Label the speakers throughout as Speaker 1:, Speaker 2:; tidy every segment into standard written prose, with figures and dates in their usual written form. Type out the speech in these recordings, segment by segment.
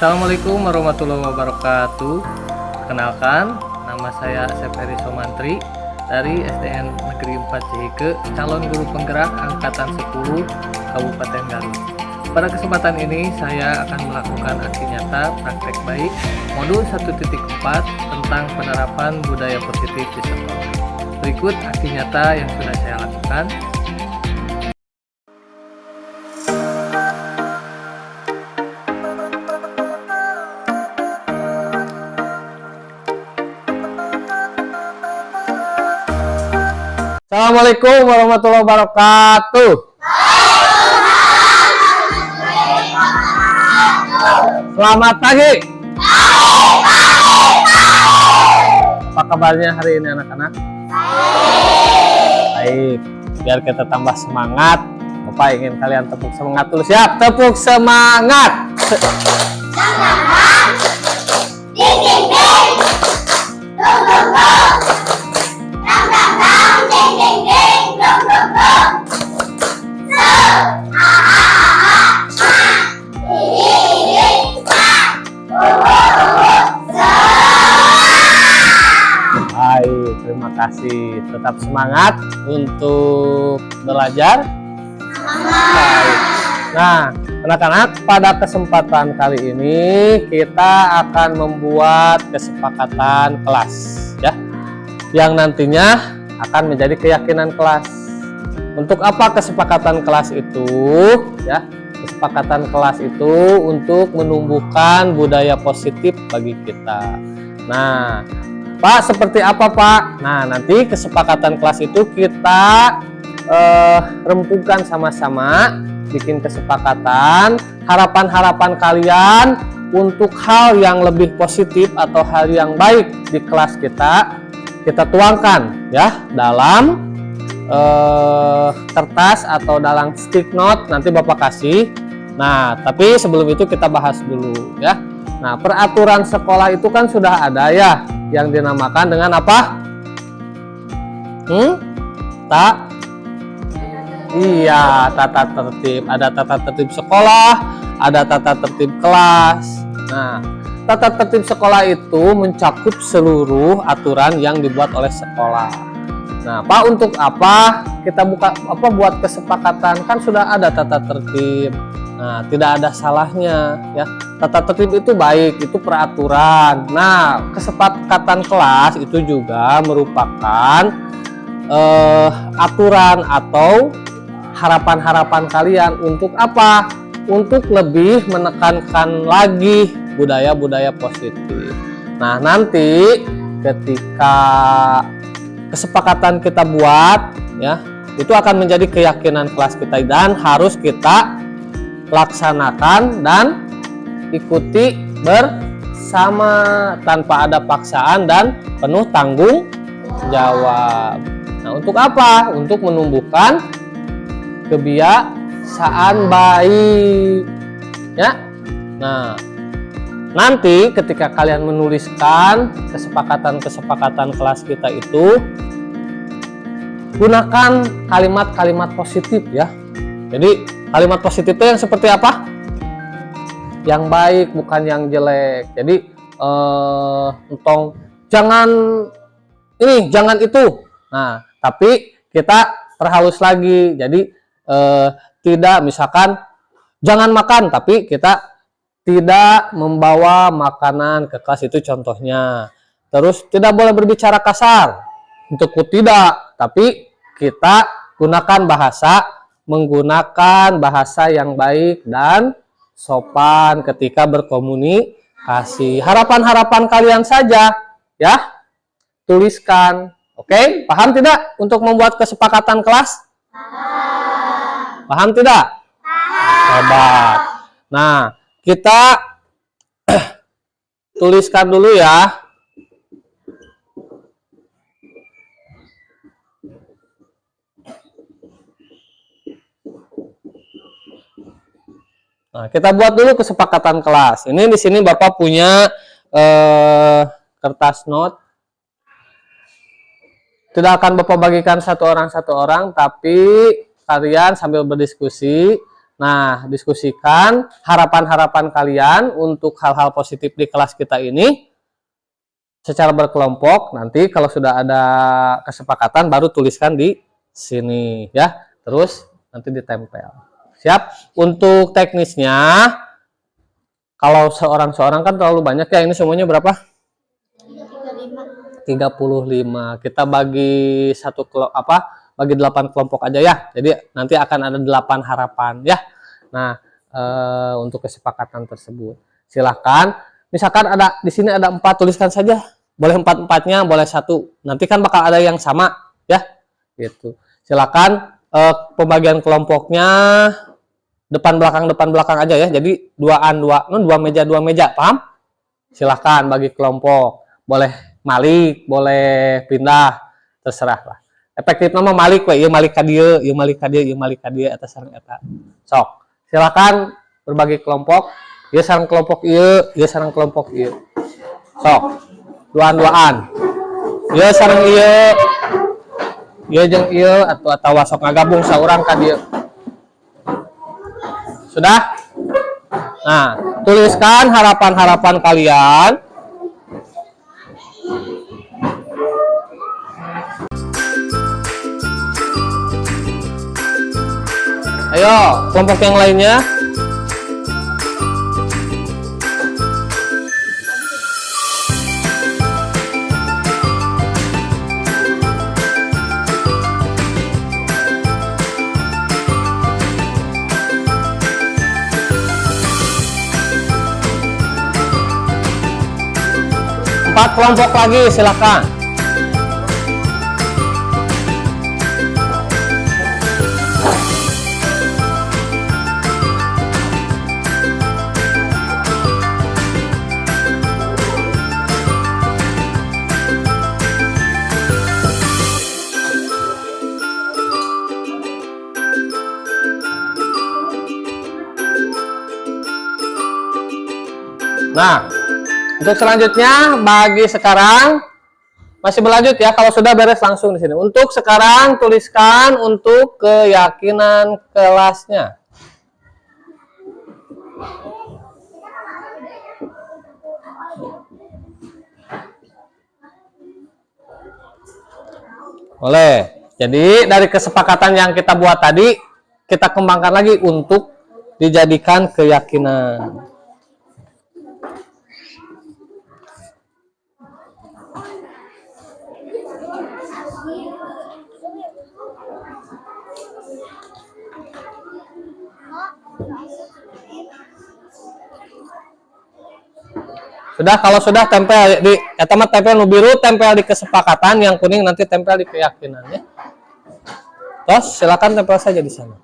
Speaker 1: Assalamualaikum warahmatullahi wabarakatuh. Kenalkan, nama saya Seperi Somantri dari SDN Negeri 4 Cihike, calon guru penggerak angkatan 10 Kabupaten Garut. Pada kesempatan ini saya akan melakukan aksi nyata praktek baik modul 1.4 tentang penerapan budaya positif di sekolah. Berikut aksi nyata yang sudah saya lakukan. Assalamualaikum warahmatullahi wabarakatuh. Selamat pagi. Apa kabarnya hari ini anak-anak? Baik, biar kita tambah semangat, Bapak ingin kalian tepuk semangat dulu. Siap? Tepuk semangat. Baik, terima kasih. Tetap semangat untuk belajar. Baik. Nah, anak-anak, pada kesempatan kali ini kita akan membuat kesepakatan kelas, ya, yang nantinya akan menjadi keyakinan kelas. Untuk apa kesepakatan kelas itu? Ya, kesepakatan kelas itu untuk menumbuhkan budaya positif bagi kita. Nah, Pak, seperti apa Pak? Nah, nanti kesepakatan kelas itu kita rempukan sama-sama, bikin kesepakatan, harapan-harapan kalian untuk hal yang lebih positif atau hal yang baik di kelas kita tuangkan ya dalam kertas atau dalam stick note, nanti Bapak kasih. Nah, tapi sebelum itu kita bahas dulu ya. Nah, peraturan sekolah itu kan sudah ada ya, yang dinamakan dengan apa? Iya, tata tertib. Ada tata tertib sekolah, ada tata tertib kelas. Nah, tata tertib sekolah itu mencakup seluruh aturan yang dibuat oleh sekolah. Nah, Pak, untuk apa kita buat kesepakatan? Kan sudah ada tata tertib. Nah, tidak ada salahnya ya. Tata tertib itu baik, itu peraturan. Nah, kesepakatan kelas itu juga merupakan aturan atau harapan-harapan kalian untuk apa? Untuk lebih menekankan lagi budaya-budaya positif. Nah, nanti ketika kesepakatan kita buat ya, itu akan menjadi keyakinan kelas kita dan harus kita laksanakan dan ikuti bersama tanpa ada paksaan dan penuh tanggung jawab. Nah, untuk apa? Untuk menumbuhkan kebiasaan baik ya. Nah, nanti ketika kalian menuliskan kesepakatan kelas kita itu, gunakan kalimat-kalimat positif ya. Jadi kalimat positif itu yang seperti apa? Yang baik, bukan yang jelek. Jadi jangan ini, jangan itu. Nah, tapi kita perhalus lagi. Jadi tidak, misalkan jangan makan, tapi kita tidak membawa makanan ke kelas, itu contohnya. Terus tidak boleh berbicara kasar, untuk tidak, tapi kita menggunakan bahasa yang baik dan sopan ketika berkomunikasi. Harapan-harapan kalian saja ya, tuliskan. Oke, paham tidak untuk membuat kesepakatan kelas? Paham tidak? Hebat. Nah, kita tuliskan dulu ya. Nah, kita buat dulu kesepakatan kelas. Ini di sini Bapak punya kertas note. Tidak akan Bapak bagikan satu orang, tapi kalian sambil berdiskusi Nah, diskusikan harapan-harapan kalian untuk hal-hal positif di kelas kita ini secara berkelompok. Nanti kalau sudah ada kesepakatan baru tuliskan di sini ya. Terus nanti ditempel. Siap? Untuk teknisnya kalau seorang-seorang kan terlalu banyak ya. Ini semuanya berapa? 35. Kita bagi bagi 8 kelompok aja ya. Jadi nanti akan ada 8 harapan ya. Nah, untuk kesepakatan tersebut. Silahkan. Misalkan ada di sini ada 4, tuliskan saja. Boleh 4-4-nya, boleh 1. Nanti kan bakal ada yang sama ya. Gitu. Silakan pembagian kelompoknya depan belakang aja ya. Jadi 2 meja, paham? Silahkan bagi kelompok. Boleh malik, boleh pindah, terserah lah. Efektif nama malik we, ieu malik ka dieu, ieu malik ka dieu, ieu malik ka dieu eta sareng eta. Sok. Silakan berbagi kelompok. Ieu sareng kelompok ieu, ieu sareng kelompok ieu. Sok. Duaan-duaan. Ieu sareng ieu. Ieu jeung ieu atawa sok ngagabung saurang ka dieu. Sudah? Nah, tuliskan harapan-harapan kalian. Ayo, kelompok yang lainnya. Empat kelompok lagi, silakan. Nah, untuk selanjutnya bagi sekarang masih berlanjut ya. Kalau sudah beres langsung di sini. Untuk sekarang tuliskan untuk keyakinan kelasnya. Boleh. Jadi dari kesepakatan yang kita buat tadi kita kembangkan lagi untuk dijadikan keyakinan. Sudah, kalau sudah tempel di tempel nu biru, tempel di kesepakatan, yang kuning nanti tempel di keyakinan ya. Terus silakan tempel saja di sana.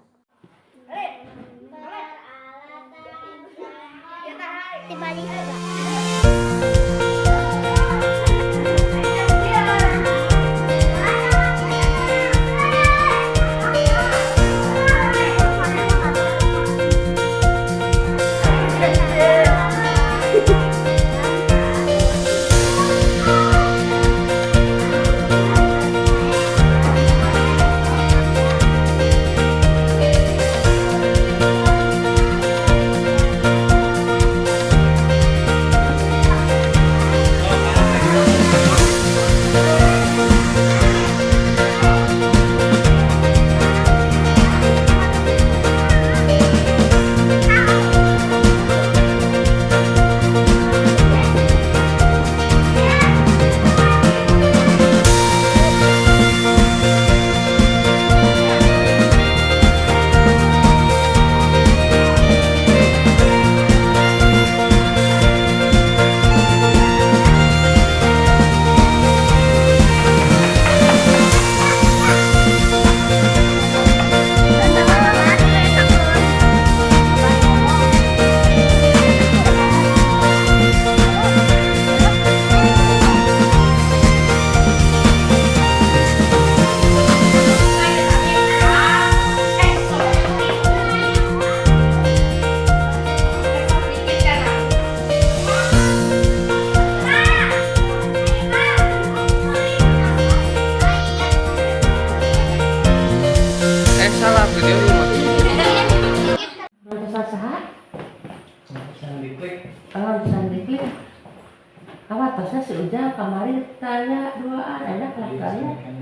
Speaker 2: Udah kemarin tanya doaan ada kelakuannya.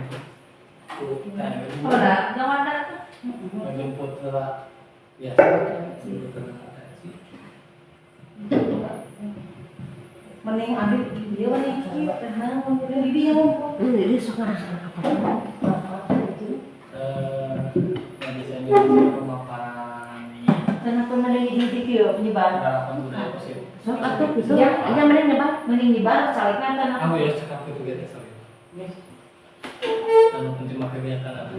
Speaker 2: Oh, nggak ada.
Speaker 1: Menjemput setelah biasa.
Speaker 3: Mending adik dia mending dia
Speaker 2: Ini sekarang apa?
Speaker 1: Biasanya pemaparan
Speaker 3: kenapa mending di video penyebar
Speaker 1: harapan budaya positif.
Speaker 2: So, atau bisa aja mending nyebar.
Speaker 3: mending nyebar salahkan kan
Speaker 1: Aku ya cakap itu gitu sorry. Anu penting mah kegiatan apa?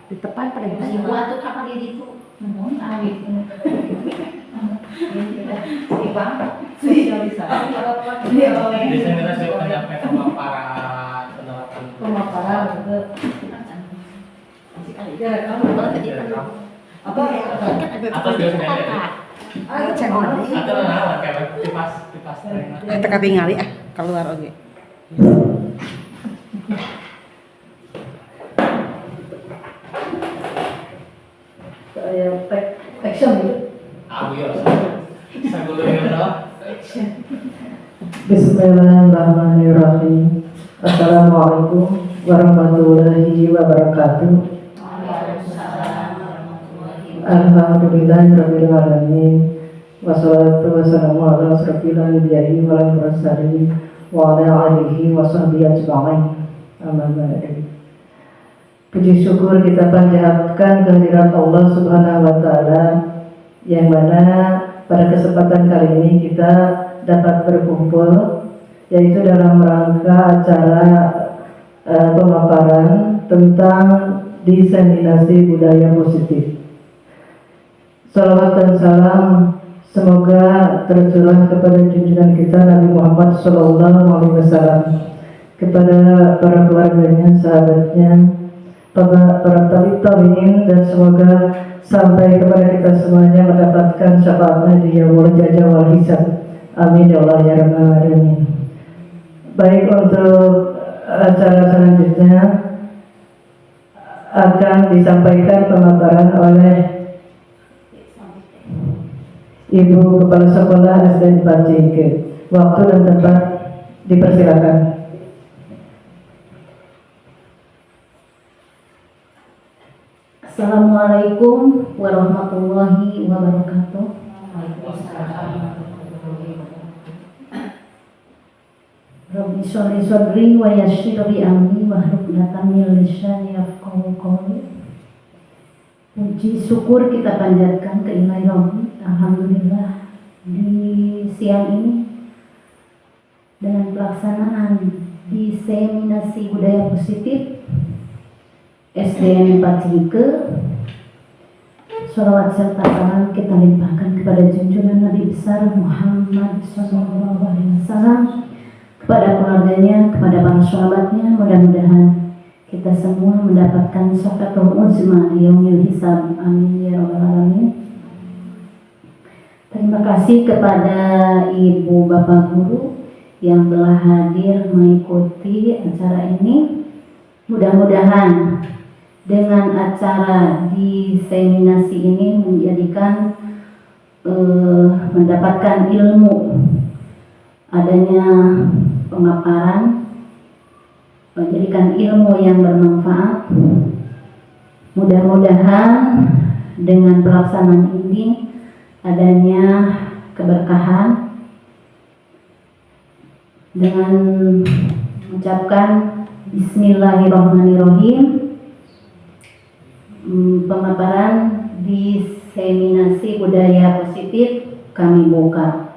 Speaker 2: Di depan pada kita
Speaker 3: si
Speaker 2: nyebar.
Speaker 3: buat tuh kapan dia itu ngomong awit si bang sosialisasi
Speaker 1: Diseminasi penyampaian pemaparan penerapan
Speaker 3: pemaparan itu
Speaker 2: Ya, kamu banget aja.
Speaker 3: apa
Speaker 1: atau biasanya atau nawan kayak kipas
Speaker 4: Kita ketinggali keluar oke.
Speaker 3: saya action gitu
Speaker 1: aku ya saya boleh ngerti
Speaker 5: Bismillahirrahmanirrahim. Assalamualaikum warahmatullahi wabarakatuh. Alhamdulillahirabbil alamin. Wassalatu wassalamu ala asrofil anbiya'i wal mursalin wa ala alihi wa sahbihi ajma'in. Amma ba'du. Puji syukur kita panjatkan kehadirat Allah Subhanahu wa taala yang mana pada kesempatan kali ini kita dapat berkumpul yaitu dalam rangka acara pemaparan tentang diseminasi budaya positif. Salawat dan salam semoga tercurah kepada junjungan kita Nabi Muhammad SAW, kepada para keluarganya, sahabatnya, para tabi'in, dan semoga sampai kepada kita semuanya mendapatkan syafaatnya di yaumul jazaa wal hisab. Amin ya Allah ya rabbal alamin. Baik, untuk acara selanjutnya akan disampaikan pemaparan oleh Ibu Kepala Sekolah SD 4JG. Waktu dan tempat dipersilakan.
Speaker 3: Assalamualaikum warahmatullahi wabarakatuh. Rabbi sholli shodri wa yassir li amri wahlul 'uqdatam min lisani yafqahu qawli. Puji syukur kita panjatkan ke Ilahi Rabbi. Alhamdulillah di siang ini dengan pelaksanaan diseminasi budaya positif SDN 4JG, sholawat serta salam kita limpahkan kepada junjungan Nabi besar Muhammad SAW, kepada keluarganya, kepada para sahabatnya. Mudah-mudahan kita semua mendapatkan syafaatul uzma di yaumil hisab. Amin ya rabbal alamin. Terima kasih kepada Ibu Bapak Guru yang telah hadir mengikuti acara ini. Mudah-mudahan dengan acara diseminasi ini menjadikan mendapatkan ilmu, adanya pemaparan, menjadikan ilmu yang bermanfaat. Mudah-mudahan dengan pelaksanaan ini adanya keberkahan. Dengan mengucapkan Bismillahirrahmanirrahim, pemaparan diseminasi budaya positif kami buka.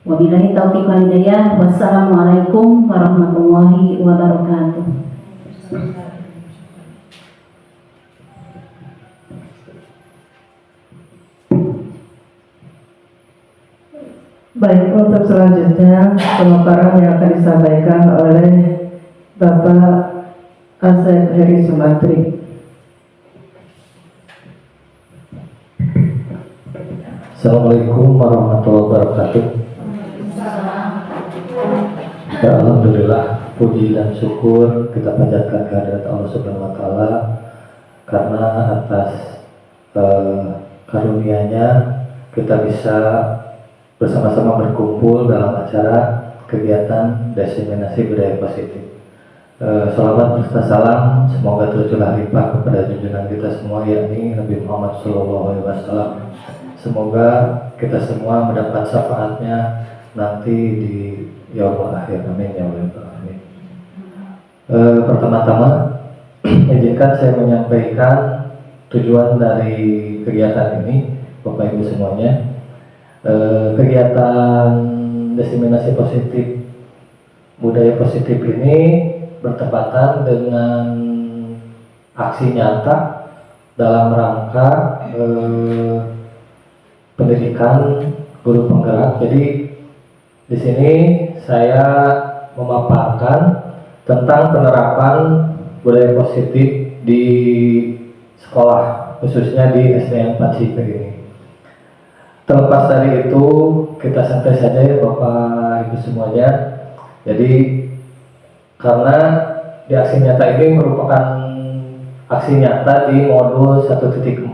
Speaker 3: Wabillahi taufiq wal hidayah. Wassalamualaikum warahmatullahi wabarakatuh.
Speaker 5: Baik, untuk selanjutnya pemaparan yang akan disampaikan oleh Bapak Asep Heri Sumantri.
Speaker 6: Assalamualaikum warahmatullahi wabarakatuh. Ya, alhamdulillah, puji dan syukur kita panjatkan kehadirat Allah Subhanahu wa taala karena atas karunia-Nya kita bisa bersama-sama berkumpul dalam acara kegiatan diseminasi budaya positif. Salawat serta salam semoga tercurah limpah kepada junjungan kita semua, yakni Nabi Muhammad SAW. Semoga kita semua mendapat syafaatnya nanti di yaumul akhir. Amin ya rabbal alamin. Pertama-tama izinkan saya menyampaikan tujuan dari kegiatan ini, Bapak Ibu semuanya. Kegiatan diseminasi positif budaya positif ini bertepatan dengan aksi nyata dalam rangka pendidikan guru penggerak. Jadi di sini saya memaparkan tentang penerapan budaya positif di sekolah, khususnya di SDN 4 Sipir ini. Terlepas dari itu, kita santai saja ya Bapak Ibu semuanya. Jadi karena di aksi nyata ini merupakan aksi nyata di modul 1.4,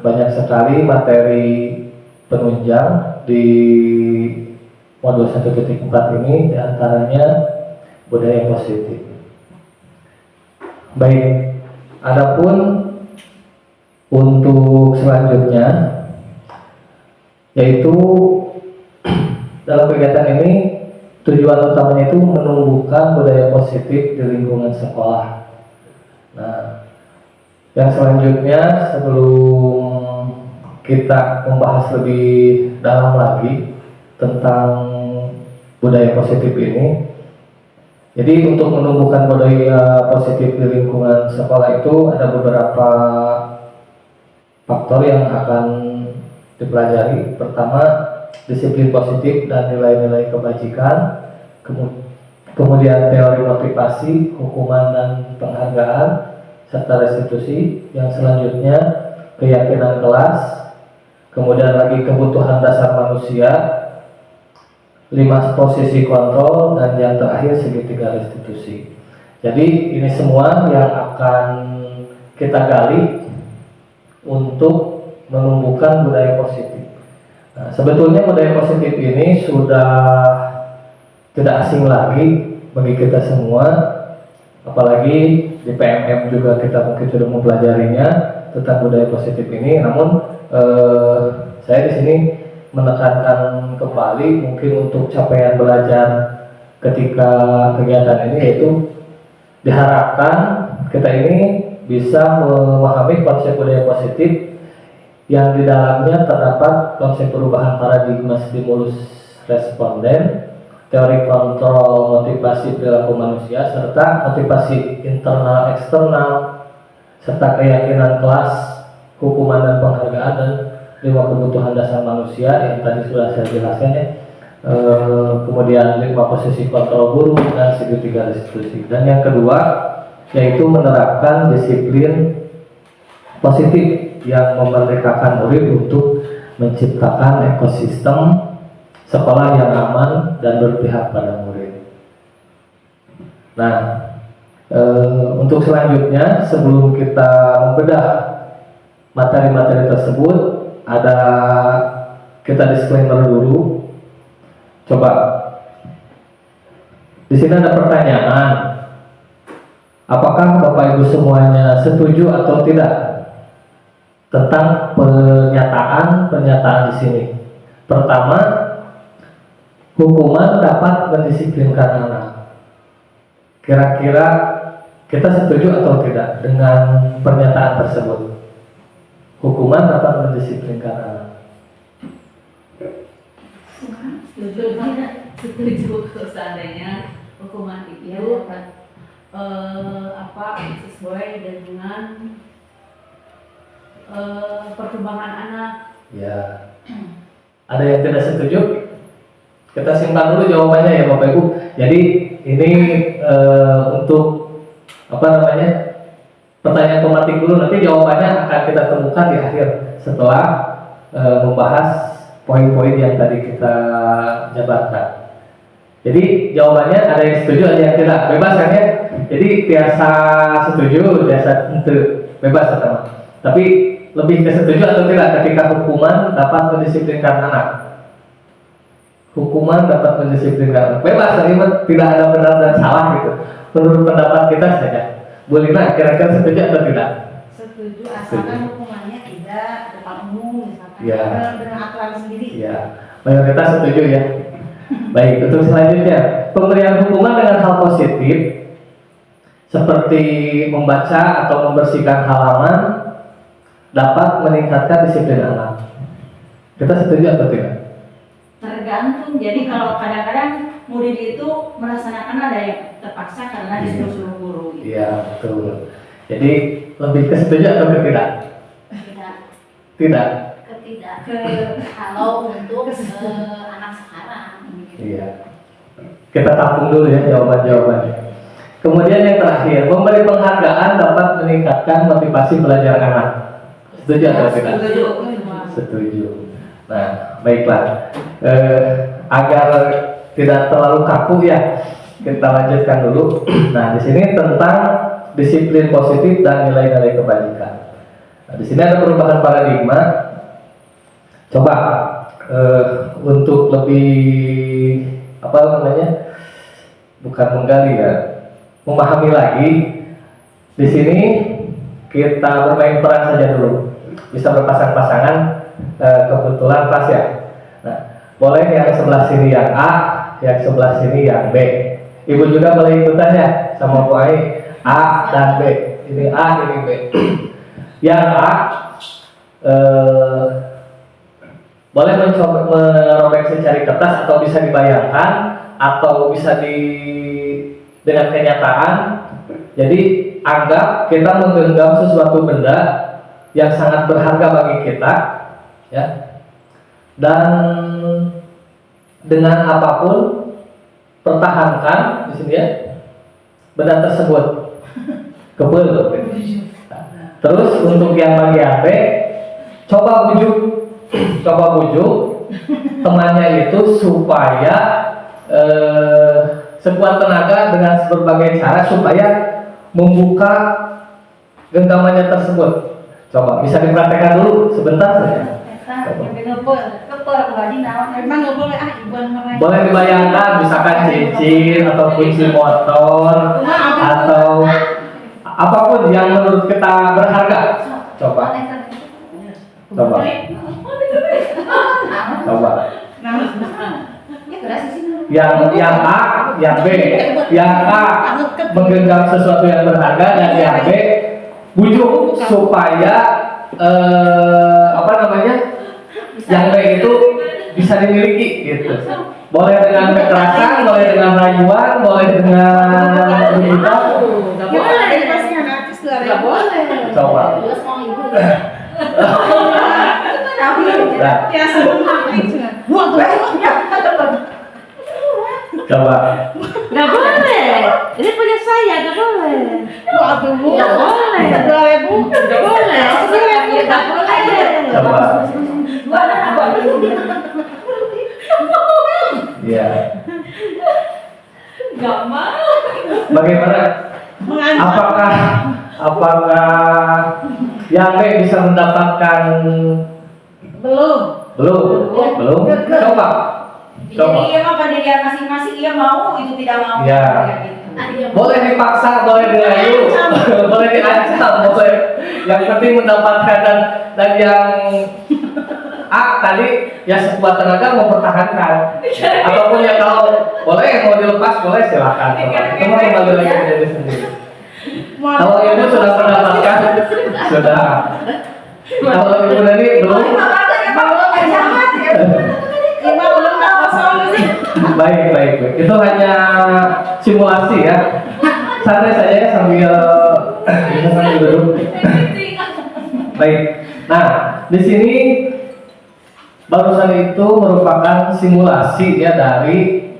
Speaker 6: banyak sekali materi penunjang di modul 1.4 ini, diantaranya budaya positif. Baik, adapun untuk selanjutnya, yaitu dalam kegiatan ini tujuan utamanya itu menumbuhkan budaya positif di lingkungan sekolah. Nah, yang selanjutnya sebelum kita membahas lebih dalam lagi tentang budaya positif ini, jadi untuk menumbuhkan budaya positif di lingkungan sekolah itu ada beberapa faktor yang akan dipelajari. Pertama, disiplin positif dan nilai-nilai kebajikan, kemudian teori motivasi, hukuman dan penghargaan, serta restitusi. Yang selanjutnya, keyakinan kelas, kemudian lagi kebutuhan dasar manusia, 5 posisi kontrol, dan yang terakhir segitiga restitusi. Jadi ini semua yang akan kita gali untuk menumbuhkan budaya positif. Nah, sebetulnya budaya positif ini sudah tidak asing lagi bagi kita semua, apalagi di PMM juga kita mungkin sudah mempelajarinya tentang budaya positif ini. Namun saya di sini menekankan kembali mungkin untuk capaian belajar ketika kegiatan ini, yaitu diharapkan kita ini bisa memahami konsep budaya positif yang di dalamnya terdapat konsep perubahan paradigma stimulus responden, teori kontrol motivasi perilaku manusia, serta motivasi internal eksternal, serta keyakinan kelas, hukuman dan penghargaan, dan 5 kebutuhan dasar manusia yang tadi sudah saya jelaskan ya. Kemudian 5 posisi kontrol guru dan segitiga restitusi. Dan yang kedua yaitu menerapkan disiplin positif yang memerdekakan murid untuk menciptakan ekosistem sekolah yang aman dan berpihak pada murid. Nah, untuk selanjutnya sebelum kita membedah materi-materi tersebut, ada kita disclaimer dulu. Coba di sini ada pertanyaan. Apakah Bapak Ibu semuanya setuju atau tidak tentang pernyataan di sini? Pertama, hukuman dapat mendisiplinkan anak. Kira-kira kita setuju atau tidak dengan pernyataan tersebut? Hukuman dapat mendisiplinkan anak.
Speaker 2: Setuju seandainya hukuman itu sesuai dengan perkembangan anak.
Speaker 6: Ya. Ada yang tidak setuju? Kita simpan dulu jawabannya ya Bapak Ibu. Jadi ini untuk pertanyaan tematik dulu, nanti jawabannya akan kita temukan di akhir setelah membahas poin-poin yang tadi kita jabarkan. Jadi jawabannya ada yang setuju, ada yang tidak, bebas kan ya. Jadi biasa setuju, biasa itu bebas teman. Tapi lebih ke setuju atau tidak ketika hukuman dapat mendisiplinkan anak. hukuman dapat mendisiplinkan. Bebas, ini tidak ada benar dan salah gitu. Menurut pendapat kita saja. Bu Lina, kira-kira setuju atau tidak?
Speaker 4: Setuju, asalkan hukumannya tidak depan umum misalkan.
Speaker 6: Ya.
Speaker 4: Dengan aturan sendiri.
Speaker 6: Ya, mayoritas setuju ya. Baik, untuk selanjutnya, pemberian hukuman dengan hal positif seperti membaca atau membersihkan halaman dapat meningkatkan disiplin anak. Kita setuju atau tidak?
Speaker 2: Tergantung. Jadi kalau kadang-kadang murid itu melaksanakan ada yang terpaksa karena disuruh-suruh guru.
Speaker 6: Iya, betul. Jadi lebih ke setuju atau ke tidak?
Speaker 3: Tidak,
Speaker 6: Tidak.
Speaker 3: ketidak. Kalau untuk anak sekarang.
Speaker 6: Iya. Kita tampung dulu ya jawaban-jawabannya. Kemudian yang terakhir, memberi penghargaan dapat meningkatkan motivasi belajar anak. Setuju atau tidak?
Speaker 4: Setuju.
Speaker 6: Setuju. Nah, baiklah. Agar tidak terlalu kaku ya, kita lanjutkan dulu. Nah, di sini tentang disiplin positif dan nilai-nilai kebajikan. Nah, di sini ada perubahan paradigma. Coba untuk lebih apa namanya? Bukan menggali ya, memahami lagi. Di sini kita bermain peran saja dulu. Bisa berpasang-pasangan, kebetulan pas ya. Nah, boleh yang sebelah sini yang A, yang sebelah sini yang B. Ibu juga boleh ikutan ya sama Bu Ai. A dan B. Ini A, ini B. Yang A boleh mencoba merobek secari kertas atau bisa dibayangkan atau bisa dengan kenyataan. Jadi anggap kita menggenggam sesuatu benda yang sangat berharga bagi kita, ya. Dan dengan apapun pertahankan di sini ya benda tersebut. Kebel. Terus untuk yang bagian B, coba bujuk temannya itu supaya sekuat tenaga dengan berbagai cara supaya membuka genggamannya tersebut. Coba bisa dipraktekkan dulu sebentar saja. Boleh dibayangkan misalkan cincin atau kunci motor atau apapun yang menurut kita berharga. Coba. Yang A, yang B. Yang A menggenggam sesuatu yang berharga dan yang B bujuk supaya yang B itu bisa dimiliki gitu. Boleh dengan kekerasan, boleh dengan rayuan, boleh dengan begitu.
Speaker 4: Nggak boleh.
Speaker 6: Coba.
Speaker 4: Ya sebelum
Speaker 6: Coba.
Speaker 2: Nggak boleh. Ini punya saya, nggak boleh.
Speaker 4: Waduh, Bu.
Speaker 2: Nggak boleh.
Speaker 4: 2.000.
Speaker 2: Nggak boleh. 2.000 nggak boleh.
Speaker 6: Coba. Iya.
Speaker 2: Nggak mau.
Speaker 6: Bagaimana? Apakah yang B bisa mendapatkan?
Speaker 4: Belum.
Speaker 6: Belum. Coba.
Speaker 2: Jadi iya mah pada dia masing-masing ia mau itu tidak mau.
Speaker 6: Ya. Boleh dipaksa, boleh dirayu, boleh diancam, boleh. Yang penting mendapatkan dan yang A tadi ya sekuat tenaga mempertahankan. Ataupun ya kalau boleh mau dilepas boleh silakan. Itu mah kembali lagi ke diri sendiri. Kalau ibu sudah mendapatkan sudah. Kalau ibu tadi belum. Baik. Itu hanya simulasi ya. Santai saja ya sambil duduk. Baik. Nah, di sini barusan itu merupakan simulasi ya dari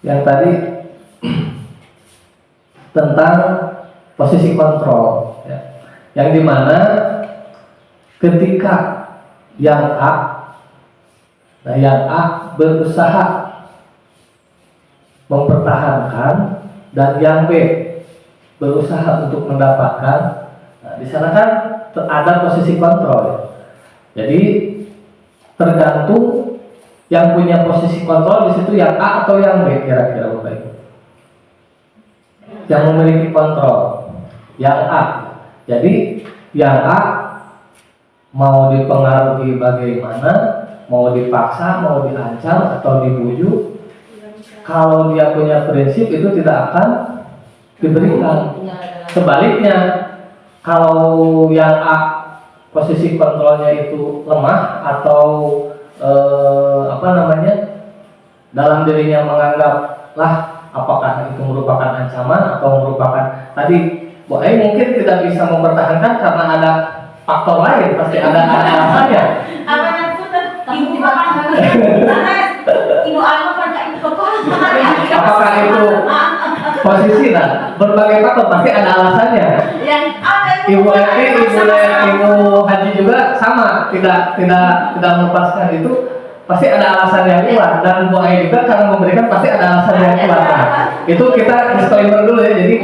Speaker 6: yang tadi tentang posisi kontrol ya. Yang dimana ketika yang A berusaha mempertahankan dan yang B berusaha untuk mendapatkan. Nah, di sana kan ada posisi kontrol. Jadi tergantung yang punya posisi kontrol di situ yang A atau yang B kira-kira Bapak Ibu. Yang memiliki kontrol yang A. Jadi yang A mau dipengaruhi bagaimana, mau dipaksa, mau diancam atau dibujuk, kalau dia punya prinsip itu tidak akan diberikan. Sebaliknya, kalau yang A posisi kontrolnya itu lemah atau dalam dirinya menganggap lah apakah itu merupakan ancaman atau merupakan tadi mungkin tidak bisa mempertahankan karena ada faktor lain, pasti ada alasannya.
Speaker 2: Apa itu ibu apa? Ibu apa pada itu
Speaker 6: Apakah itu posisi berbagai faktor pasti ada alasannya.
Speaker 2: yang apa
Speaker 6: Ibu Eti, Ibu Haji juga sama, tidak melepaskan itu pasti ada alasan yang kuat, dan Bu Ai juga karena memberikan pasti ada alasan yang kuat. Nah, itu kita disclaimer dulu ya. Jadi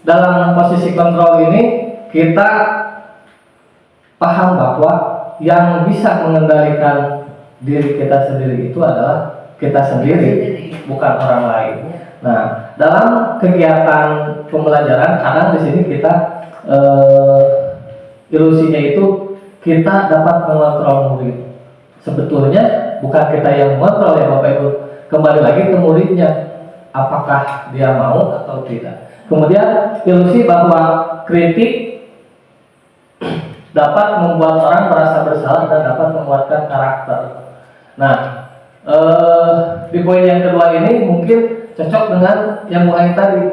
Speaker 6: dalam posisi kontrol ini kita paham bahwa yang bisa mengendalikan diri kita sendiri itu adalah kita sendiri, bukan orang lain. Nah, dalam kegiatan pembelajaran kadang di sini kita ilusinya itu kita dapat mengontrol murid. Sebetulnya bukan kita yang mengontrol ya Bapak Ibu. Kembali lagi ke muridnya, apakah dia mau atau tidak. Kemudian ilusi bahwa kritik dapat membuat orang merasa bersalah dan dapat menguatkan karakter. Nah, di poin yang kedua ini mungkin cocok dengan yang Bu Ai tadi.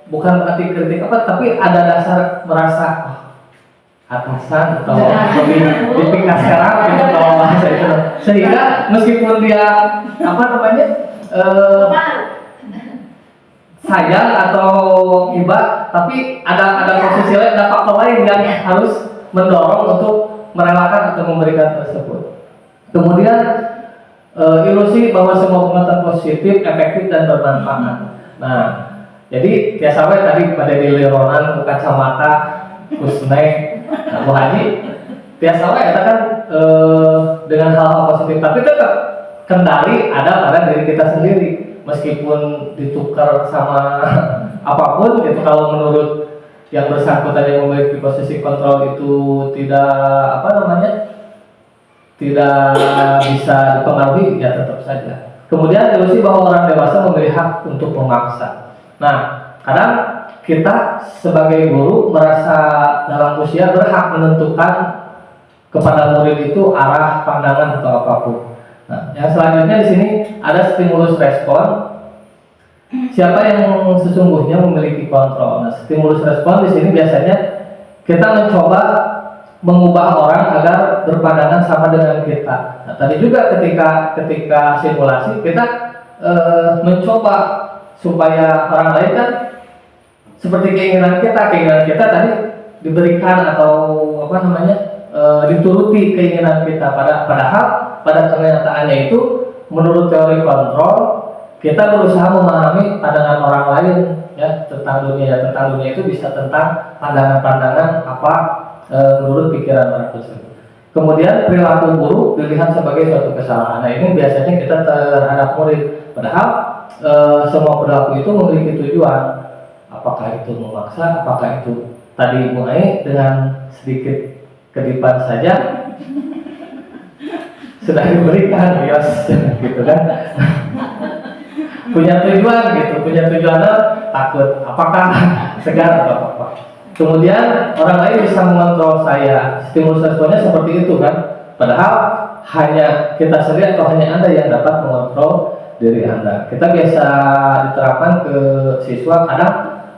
Speaker 6: Bukan berarti kritik apa, tapi ada dasar merasa atasan atau dipikir serang gitu kalau bahasa itu. Sehingga meskipun dia sayang atau iba, tapi ada posisi lain, ada faktor lain yang harus mendorong untuk merelakan atau memberikan tersebut. Kemudian ilusi bahwa semua pengetahuan positif, efektif dan bermanfaat. Nah, jadi biasa tadi pada dilironan kacamata Kusnai Bu Haji biasa kita kan dengan hal-hal positif, tapi tetap kendali ada pada diri kita sendiri meskipun ditukar sama apapun gitu. Kalau menurut yang bersangkutan yang memiliki posisi kontrol itu tidak bisa dipengaruhi, ya tetap saja. Kemudian ilusi bahwa orang dewasa memiliki hak untuk memaksa. Nah, kadang kita sebagai guru merasa dalam usia berhak menentukan kepada murid itu arah pandangan atau apapun. Nah, yang selanjutnya di sini ada stimulus respon. Siapa yang sesungguhnya memiliki kontrol? Nah, stimulus respon di sini biasanya kita mencoba mengubah orang agar berpandangan sama dengan kita. Nah, tadi juga ketika simulasi kita mencoba supaya orang lain kan seperti keinginan kita tadi diberikan atau dituruti keinginan kita. Padahal pada kenyataannya itu menurut teori kontrol kita berusaha memahami pandangan orang lain ya tentang dunia. Tentang dunia itu bisa tentang pandangan-pandangan apa menurut pikiran orang tersebut. Kemudian perilaku guru dilihat sebagai suatu kesalahan. Nah, ini biasanya kita terhadap murid. Padahal semua perilaku itu memiliki tujuan. Apakah itu memaksa, apakah itu tadi Bu Ai dengan sedikit kedipan saja sudah diberikan bios gitu kan. punya tujuan takut apakah segar atau apa. Kemudian orang lain bisa mengontrol saya, stimulus responnya seperti itu kan. Padahal hanya kita sendiri atau hanya Anda yang dapat mengontrol diri Anda. Kita biasa diterapkan ke siswa, kadang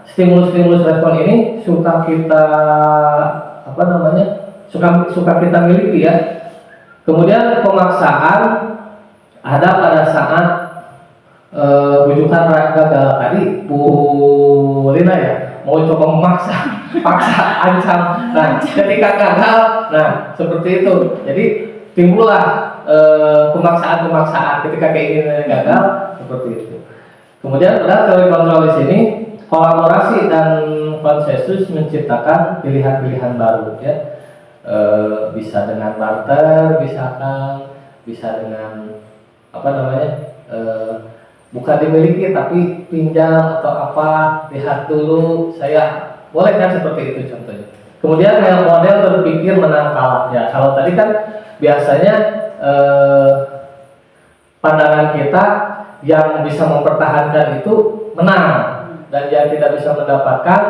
Speaker 6: stimulus respon ini suka kita suka kita miliki ya. Kemudian pemaksaan ada pada saat bujukan gagal tadi Bu Lina ya mau coba paksa ancam. Nah, ketika gagal, nah seperti itu. Jadi timbullah pemaksaan ketika keinginan gagal seperti itu. Kemudian pada teori kontrol di sini kolaborasi dan konsensus menciptakan pilihan-pilihan baru ya. bisa dengan barter, bisa dengan apa namanya, bukan dimiliki tapi pinjam atau apa, lihat dulu saya, boleh kan seperti itu contohnya. Kemudian yang model berpikir menang kalah, ya kalau tadi kan biasanya pandangan kita yang bisa mempertahankan itu menang dan yang tidak bisa mendapatkan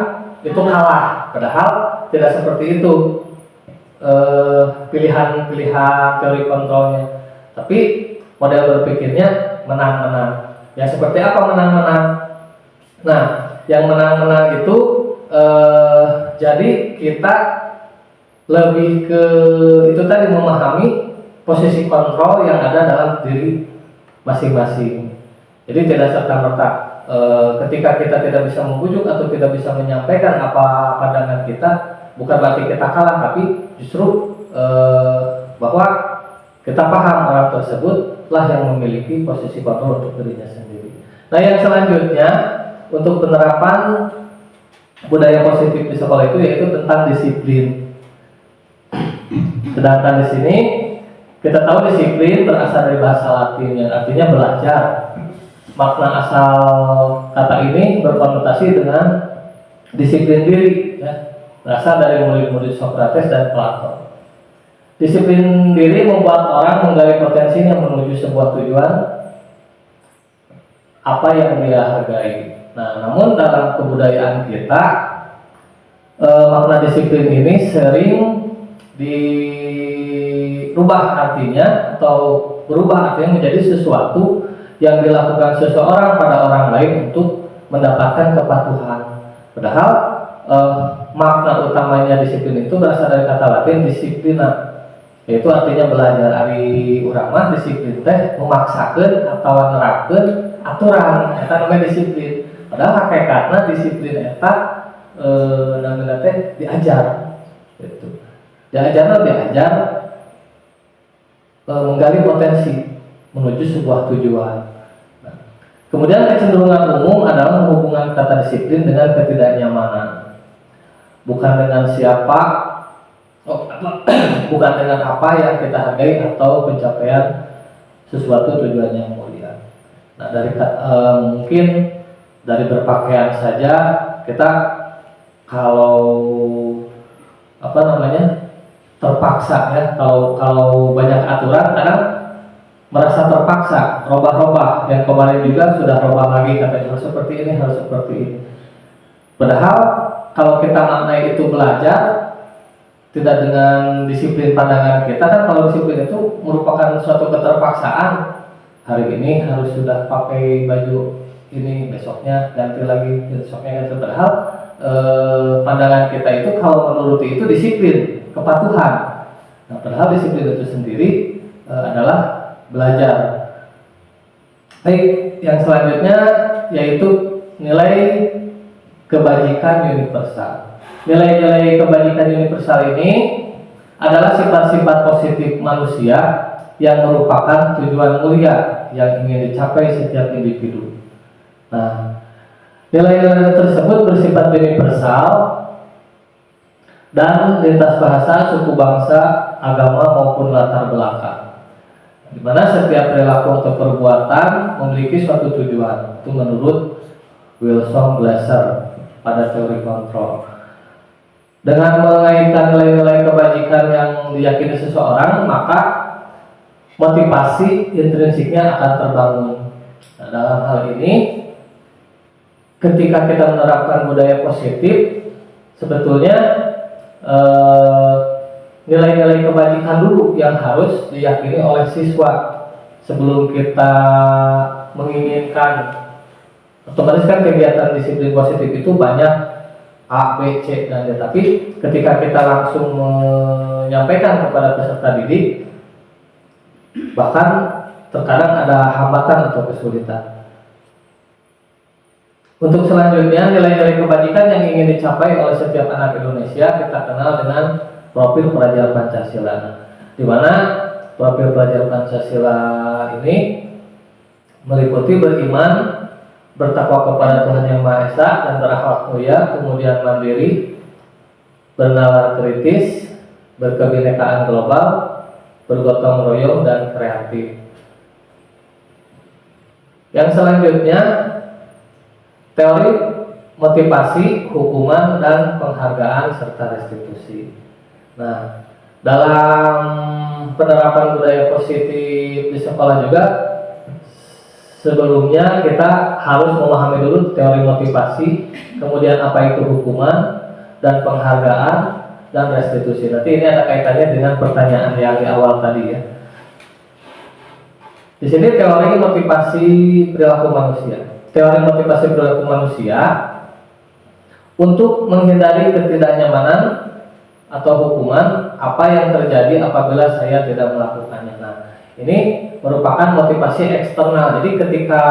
Speaker 6: itu kalah, padahal tidak seperti itu pilihan teori kontrolnya, tapi model berpikirnya menang-menang. Ya seperti apa menang-menang? Nah, yang menang-menang itu jadi kita lebih ke itu tadi, memahami posisi kontrol yang ada dalam diri masing-masing. Jadi tidak serta-merta ketika kita tidak bisa membujuk atau tidak bisa menyampaikan apa pandangan kita, bukan berarti kita kalah, tapi justru bahwa kita paham orang tersebut lah yang memiliki posisi kontrol untuk dirinya sendiri. Nah, yang selanjutnya untuk penerapan budaya positif di sekolah itu yaitu tentang disiplin. Sedangkan di sini kita tahu disiplin berasal dari bahasa Latin yang artinya belajar. Makna asal kata ini berkonotasi dengan disiplin diri, ya. Berasal dari murid-murid Socrates dan Plato. Disiplin diri membuat orang menggali potensinya menuju sebuah tujuan apa yang dia hargai. Nah, namun dalam kebudayaan kita makna disiplin ini sering dirubah artinya atau berubah artinya menjadi sesuatu yang dilakukan seseorang pada orang lain untuk mendapatkan kepatuhan. Padahal makna utamanya disiplin itu berasal dari kata Latin disiplina, yaitu artinya belajar. Ari urang mah disiplin teh memaksakeun atau nerapkeun aturan, eta namanya disiplin. Padahal hakikatna disiplin eta namanya teh diajar. Gitu. Diajar menggali potensi menuju sebuah tujuan. Nah, kemudian kecenderungan umum adalah menghubungkan kata disiplin dengan ketidaknyamanan, bukan dengan siapa, bukan dengan apa yang kita hargai atau pencapaian sesuatu tujuan yang mulia. Nah, dari mungkin dari berpakaian saja kita kalau apa namanya terpaksa, ya, kalau banyak aturan kadang merasa terpaksa, robah-robah. Yang kemarin juga sudah robah lagi, katanya harus seperti ini, harus seperti ini. Padahal kalau kita maknai itu belajar tidak dengan disiplin pandangan kita, kan kalau disiplin itu merupakan suatu keterpaksaan. Hari ini harus sudah pakai baju ini, besoknya ganti lagi, besoknya ganti. Padahal pandangan kita itu kalau menuruti itu disiplin, kepatuhan. Nah, padahal disiplin itu sendiri adalah belajar. Baik, yang selanjutnya yaitu nilai kebajikan universal. Nilai-nilai kebajikan universal ini adalah sifat-sifat positif manusia yang merupakan tujuan mulia yang ingin dicapai setiap individu. Nah, nilai-nilai tersebut bersifat universal dan lintas bahasa, suku bangsa, agama maupun latar belakang, di mana setiap perilaku atau perbuatan memiliki suatu tujuan. Itu menurut Wilson Glasser pada teori kontrol. Dengan mengaitkan nilai-nilai kebajikan yang diyakini seseorang, maka motivasi intrinsiknya akan terbangun. Nah, dalam hal ini, ketika kita menerapkan budaya positif, sebetulnya nilai-nilai kebajikan dulu yang harus diyakini oleh siswa sebelum kita menginginkan. Otomatis kan kegiatan disiplin positif itu banyak A, B, C, dan D. Tapi ketika kita langsung menyampaikan kepada peserta didik, bahkan terkadang ada hambatan atau kesulitan. Untuk selanjutnya, nilai-nilai kebajikan yang ingin dicapai oleh setiap anak Indonesia kita kenal dengan profil pelajar Pancasila, di mana profil pelajar Pancasila ini meliputi beriman, bertakwa kepada Tuhan Yang Maha Esa dan berakhlak mulia, kemudian mandiri, bernalar kritis, berkebinekaan global, bergotong royong dan kreatif. Yang selanjutnya, teori motivasi, hukuman, dan penghargaan serta restitusi. Nah, dalam penerapan budaya positif di sekolah juga, sebelumnya kita harus memahami dulu teori motivasi, kemudian apa itu hukuman dan penghargaan dan restitusi. Nanti ini ada kaitannya dengan pertanyaan yang di awal tadi ya. Di sini teori motivasi perilaku manusia. Teori motivasi perilaku manusia untuk menghindari ketidaknyamanan atau hukuman apa yang terjadi apabila saya tidak melakukannya. Nah, ini merupakan motivasi eksternal. Jadi ketika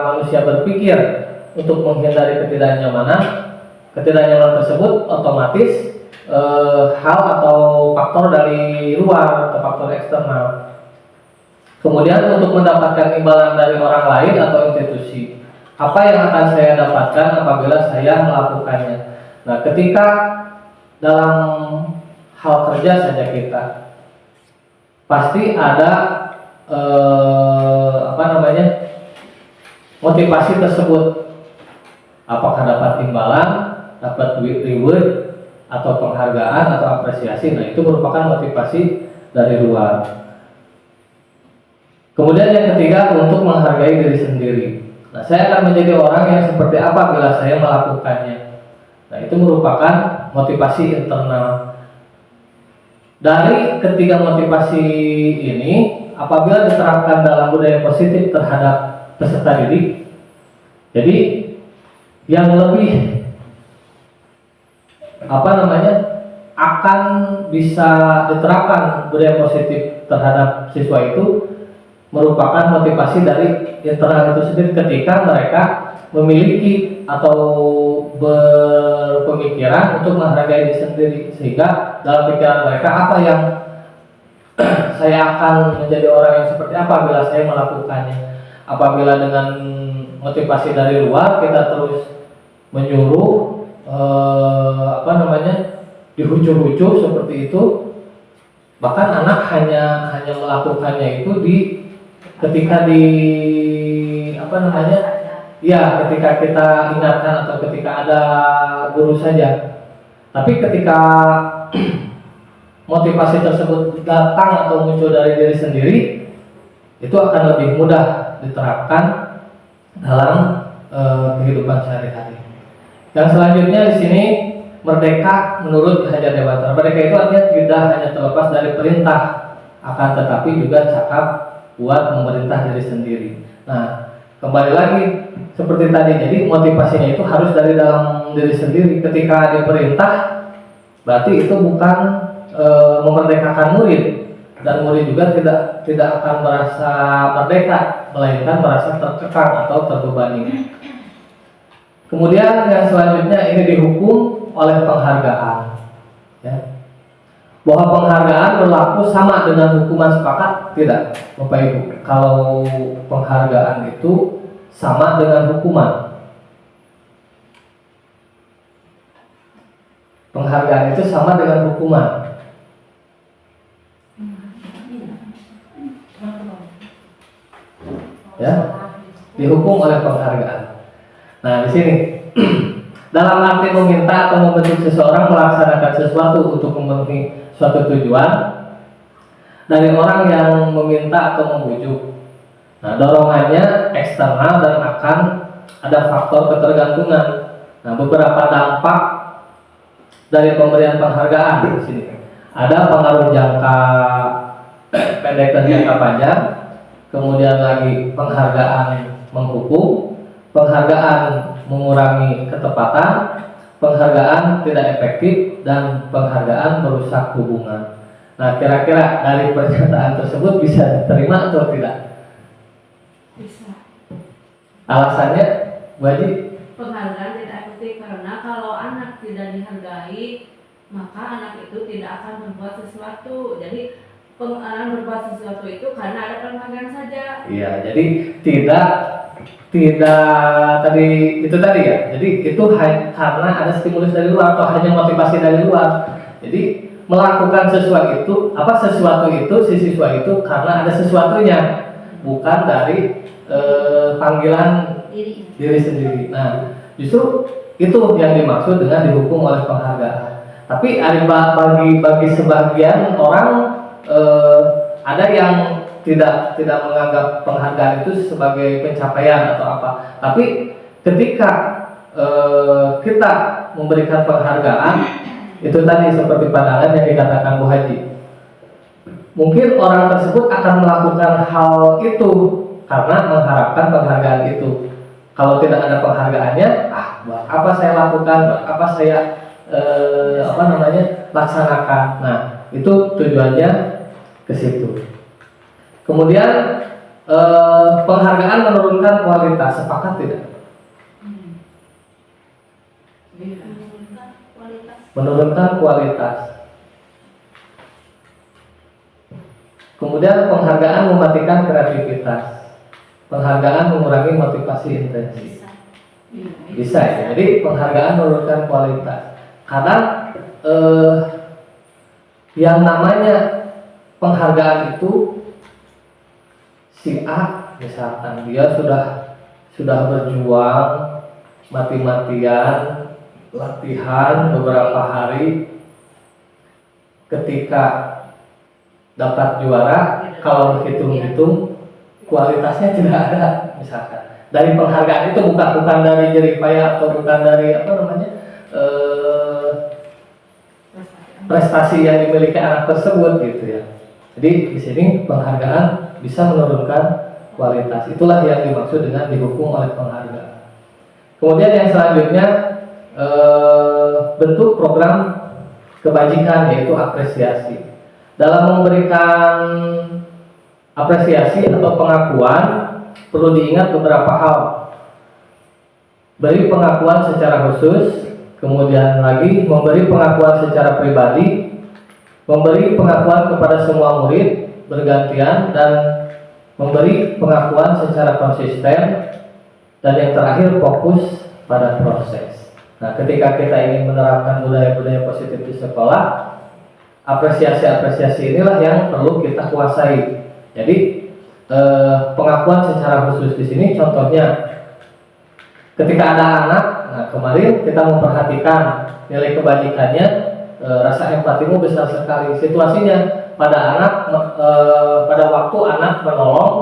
Speaker 6: manusia berpikir untuk menghindari ketidaknyamanan tersebut otomatis hal atau faktor dari luar atau faktor eksternal. Kemudian untuk mendapatkan imbalan dari orang lain atau institusi, apa yang akan saya dapatkan apabila saya melakukannya. Nah, ketika dalam hal kerja saja kita pasti ada motivasi tersebut. Apakah dapat imbalan, dapat duit reward, atau penghargaan atau apresiasi. Nah, itu merupakan motivasi dari luar. Kemudian yang ketiga, untuk menghargai diri sendiri. Nah, saya akan menjadi orang yang seperti apa bila saya melakukannya. Nah, itu merupakan motivasi internal. Dari ketiga motivasi ini, apabila diterapkan dalam budaya positif terhadap peserta didik, jadi yang lebih akan bisa diterapkan budaya positif terhadap siswa itu merupakan motivasi dari internal itu sendiri ketika mereka memiliki atau berpemikiran untuk menghargai diri sendiri, sehingga dalam pikiran mereka apa yang saya akan menjadi orang yang seperti apa bila saya melakukannya. Apabila dengan motivasi dari luar kita terus menyuruh dihucu-hucu seperti itu, bahkan anak hanya melakukannya itu ketika ketika kita ingatkan atau ketika ada guru saja. Tapi ketika motivasi tersebut datang atau muncul dari diri sendiri, itu akan lebih mudah diterapkan dalam kehidupan sehari-hari. Yang selanjutnya di sini, merdeka menurut Hajar Dewantara. Merdeka itu artinya tidak hanya terlepas dari perintah, akan tetapi juga cakap buat memerintah diri sendiri. Nah, kembali lagi seperti tadi, jadi motivasinya itu harus dari dalam diri sendiri. Ketika diperintah, berarti itu bukan memerdekakan murid, dan murid juga tidak akan merasa merdeka, melainkan merasa terkekang atau terbebani. Kemudian yang selanjutnya ini dihukum oleh penghargaan, ya. Bahwa penghargaan berlaku sama dengan hukuman, sepakat tidak, Bapak Ibu? Kalau penghargaan itu sama dengan hukuman. Penghargaan itu sama dengan hukuman. Ya, dihukum oleh penghargaan. Nah, di sini dalam arti meminta atau membentuk seseorang melaksanakan sesuatu untuk memenuhi suatu tujuan dari orang yang meminta atau membujuk. Nah, dorongannya eksternal dan akan ada faktor ketergantungan. Nah, beberapa dampak dari pemberian penghargaan di sini. Ada pengaruh jangka pendek dan jangka panjang, kemudian lagi penghargaan menghukum, penghargaan mengurangi ketepatan, penghargaan tidak efektif, dan penghargaan merusak hubungan. Nah, kira-kira dari pernyataan tersebut bisa diterima atau tidak?
Speaker 4: Bisa.
Speaker 6: Alasannya, Bu Haji?
Speaker 4: Penghargaan tidak efektif karena kalau anak tidak dihargai, maka anak itu tidak akan berbuat sesuatu. Jadi anak berbuat sesuatu itu karena ada penghargaan saja.
Speaker 6: Iya, jadi tidak tadi itu tadi ya. Jadi itu karena ada stimulus dari luar atau hanya motivasi dari luar. Jadi melakukan sesuatu itu si siswa itu karena ada sesuatunya, bukan dari panggilan diri sendiri. Nah, justru itu yang dimaksud dengan dihukum oleh penghargaan. Tapi bagi sebagian orang ada yang tidak menganggap penghargaan itu sebagai pencapaian atau apa. Tapi ketika kita memberikan penghargaan, itu tadi seperti pandangan yang dikatakan Bu Haji, mungkin orang tersebut akan melakukan hal itu karena mengharapkan penghargaan itu. Kalau tidak ada penghargaannya, buat apa saya lakukan, buat apa saya laksanakan. Nah, itu tujuannya ke situ. Kemudian penghargaan menurunkan kualitas, sepakat tidak? Menurunkan kualitas. Kemudian penghargaan mematikan kreativitas. Penghargaan mengurangi motivasi intensif. Bisa ya. Jadi penghargaan menurunkan kualitas. Kadang yang namanya penghargaan itu si A misalkan dia sudah berjuang mati-matian latihan beberapa hari, ketika dapat juara, kalau hitung-hitung kualitasnya tidak ada misalkan. Dari penghargaan itu bukan dari jeripaya atau bukan dari prestasi yang dimiliki anak tersebut gitu ya. Jadi di sini penghargaan bisa menurunkan kualitas. Itulah yang dimaksud dengan dihukum oleh penghargaan. Kemudian yang selanjutnya bentuk program kebajikan, yaitu apresiasi. Dalam memberikan apresiasi atau pengakuan perlu diingat beberapa hal. Beri pengakuan secara khusus, kemudian lagi memberi pengakuan secara pribadi, memberi pengakuan kepada semua murid bergantian, dan memberi pengakuan secara konsisten, dan yang terakhir fokus pada proses. Nah, ketika kita ingin menerapkan budaya-budaya positif di sekolah, apresiasi-apresiasi inilah yang perlu kita kuasai. Jadi pengakuan secara khusus di sini contohnya ketika ada anak, nah kemarin kita memperhatikan nilai kebajikannya, rasa empatimu besar sekali. Situasinya pada pada waktu anak menolong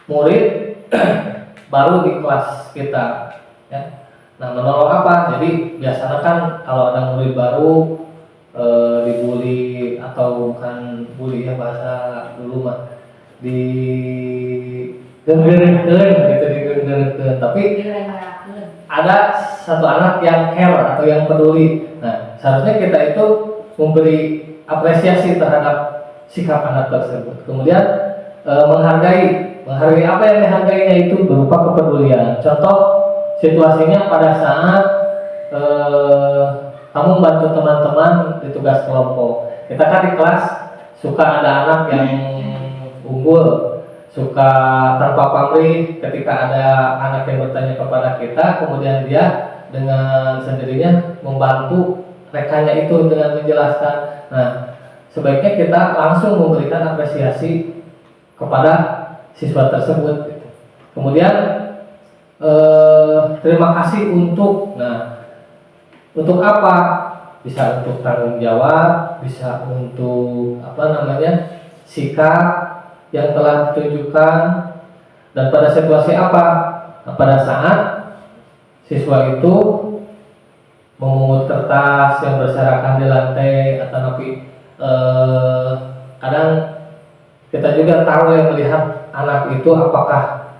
Speaker 6: murid baru di kelas kita, ya. Nah, menolong apa? Jadi biasanya kan kalau ada murid baru dibully, atau bukan bully ya, bahasa dulu mah di digenggerekeun, tapi ada satu anak yang care atau yang peduli. Nah, seharusnya kita itu memberi apresiasi terhadap sikap anak tersebut. Kemudian menghargai apa yang dihargainya itu berupa kepedulian. Contoh situasinya pada saat kamu bantu teman-teman di tugas kelompok. Kita kan di kelas suka ada anak yang unggul, suka tanpa pamrih. Ketika ada anak yang bertanya kepada kita, kemudian dia dengan sendirinya membantu rekannya itu dengan menjelaskan. Nah, sebaiknya kita langsung memberikan apresiasi kepada siswa tersebut. Kemudian terima kasih untuk, untuk apa? Bisa untuk tanggung jawab, bisa untuk sikap yang telah ditunjukkan, dan pada situasi apa? Nah, pada saat siswa itu memungut kertas yang berserakan di lantai, atau kadang kita juga tahu yang melihat anak itu apakah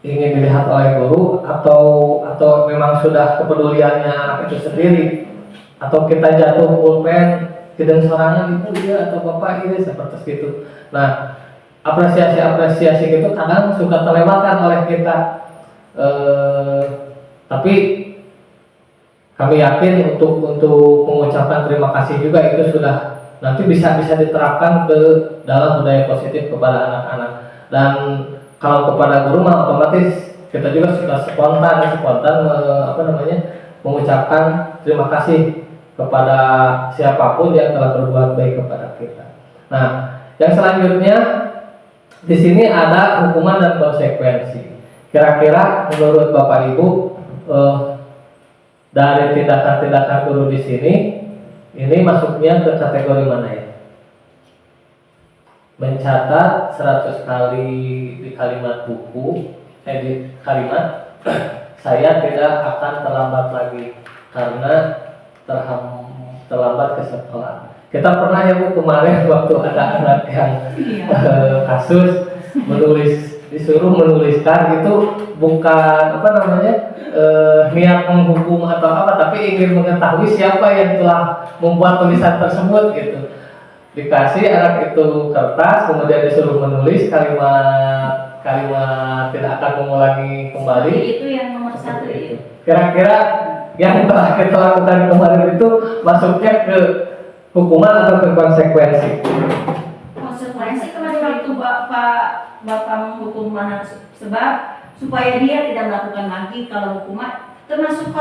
Speaker 6: ingin dilihat oleh guru atau memang sudah kepeduliannya anak itu sendiri, atau kita jatuh pulpen tidak sorangan ibu dia atau bapak ini seperti itu. Nah, apresiasi itu kadang suka terlewatkan oleh kita, tapi kami yakin untuk mengucapkan terima kasih juga itu sudah nanti bisa diterapkan ke dalam budaya positif kepada anak-anak. Dan kalau kepada guru mah otomatis kita juga sudah spontan mengucapkan terima kasih kepada siapapun yang telah berbuat baik kepada kita. Nah, yang selanjutnya di sini ada hukuman dan konsekuensi. Kira-kira menurut Bapak Ibu dari tindakan-tindakan guru di sini ini masuknya ke kategori mana ya? Mencatat 100 kali di kalimat buku, di kalimat saya tidak akan terlambat lagi karena terlambat ke sekolah. Kita pernah ya Bu kemarin waktu ada anak yang kasus disuruh menuliskan itu bukan apa namanya niat menghukum atau apa, tapi ingin mengetahui siapa yang telah membuat tulisan tersebut gitu. Dikasih anak itu kertas, kemudian disuruh menulis kalimat tidak akan mengulangi kembali.
Speaker 2: Itu yang nomor 1 itu.
Speaker 6: Kira-kira yang telah kita lakukan kemarin itu masuknya ke hukuman atau ke konsekuensi?
Speaker 2: Konsekuensi kemarin waktu Bapak menghukum anak sebab supaya dia tidak melakukan lagi. Kalau hukuman termasuk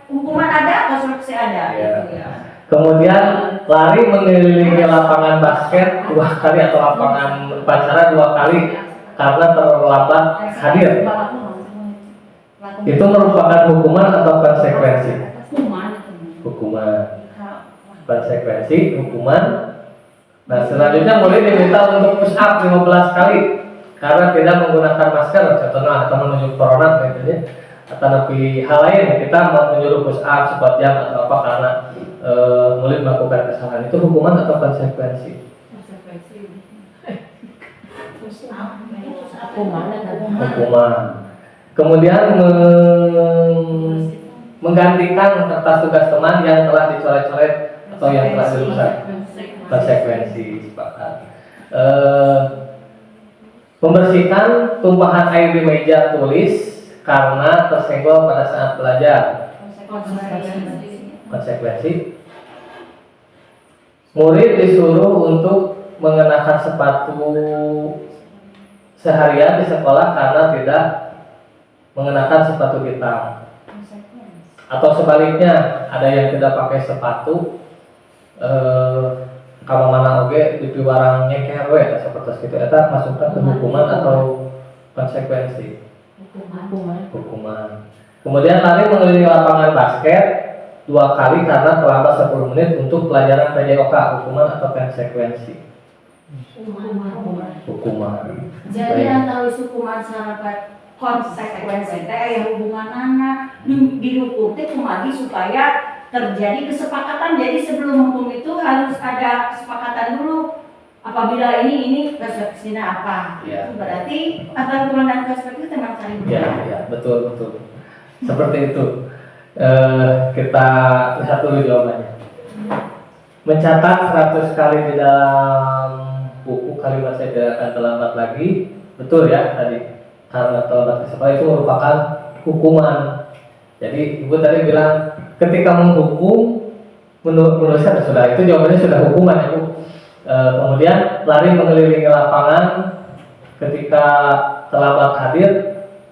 Speaker 2: hukuman ada, konsekuensi ada.
Speaker 6: Ya.
Speaker 2: Gitu ya.
Speaker 6: Kemudian lari mengelilingi lapangan basket 2 kali atau lapangan upacara 2 kali karena terlambat hadir. Itu merupakan hukuman atau konsekuensi? Hukuman. Konsekuensi, hukuman. Nah, selanjutnya boleh diminta untuk push up 15 kali karena tidak menggunakan masker, contohnya atau menunjuk corona gitu ya. Atau lebih hal lain, kita menyuruh push up 4 jam atau apa karena mulai melakukan kesalahan. Itu hukuman atau konsekuensi? Hukuman. Kemudian menggantikan kertas tugas teman yang telah dicoret-coret atau yang telah dirusak. Konsekuensi sepakat. Membersihkan tumpahan air di meja tulis karena tersenggol pada saat belajar. Konsekuensi. Murid disuruh untuk mengenakan sepatu seharian di sekolah karena tidak mengenakan sepatu hitam. Atau sebaliknya, ada yang tidak pakai sepatu kalau mana oge di warang nyeker we seperti itu, eta masukkan ke hukuman atau konsekuensi? Hukuman. Kemudian lari mengelilingi lapangan basket 2 kali karena terlambat 10 menit untuk pelajaran PJOK, hukuman atau konsekuensi? Hukuman.
Speaker 2: Jadi antara hukuman sama konsekuensi yang hubungan anak dihukum itu lagi supaya terjadi kesepakatan. Jadi sebelum hukum itu harus ada kesepakatan dulu. Apabila ini konsekuensinya apa?
Speaker 6: Ya.
Speaker 2: Berarti antara hukuman dan konsekuensi teman saling.
Speaker 6: Ya, betul. Seperti itu. Kita lihat dulu jawabannya. Mencatat 100 kali di dalam buku kalimat saya tidak akan terlambat lagi. Betul ya tadi. Karena terlambat ke sekolah itu merupakan hukuman. Jadi Ibu tadi bilang ketika menghukum menurut saya sudah itu jawabannya sudah hukuman ya Bu. Kemudian lari mengelilingi lapangan ketika terlambat hadir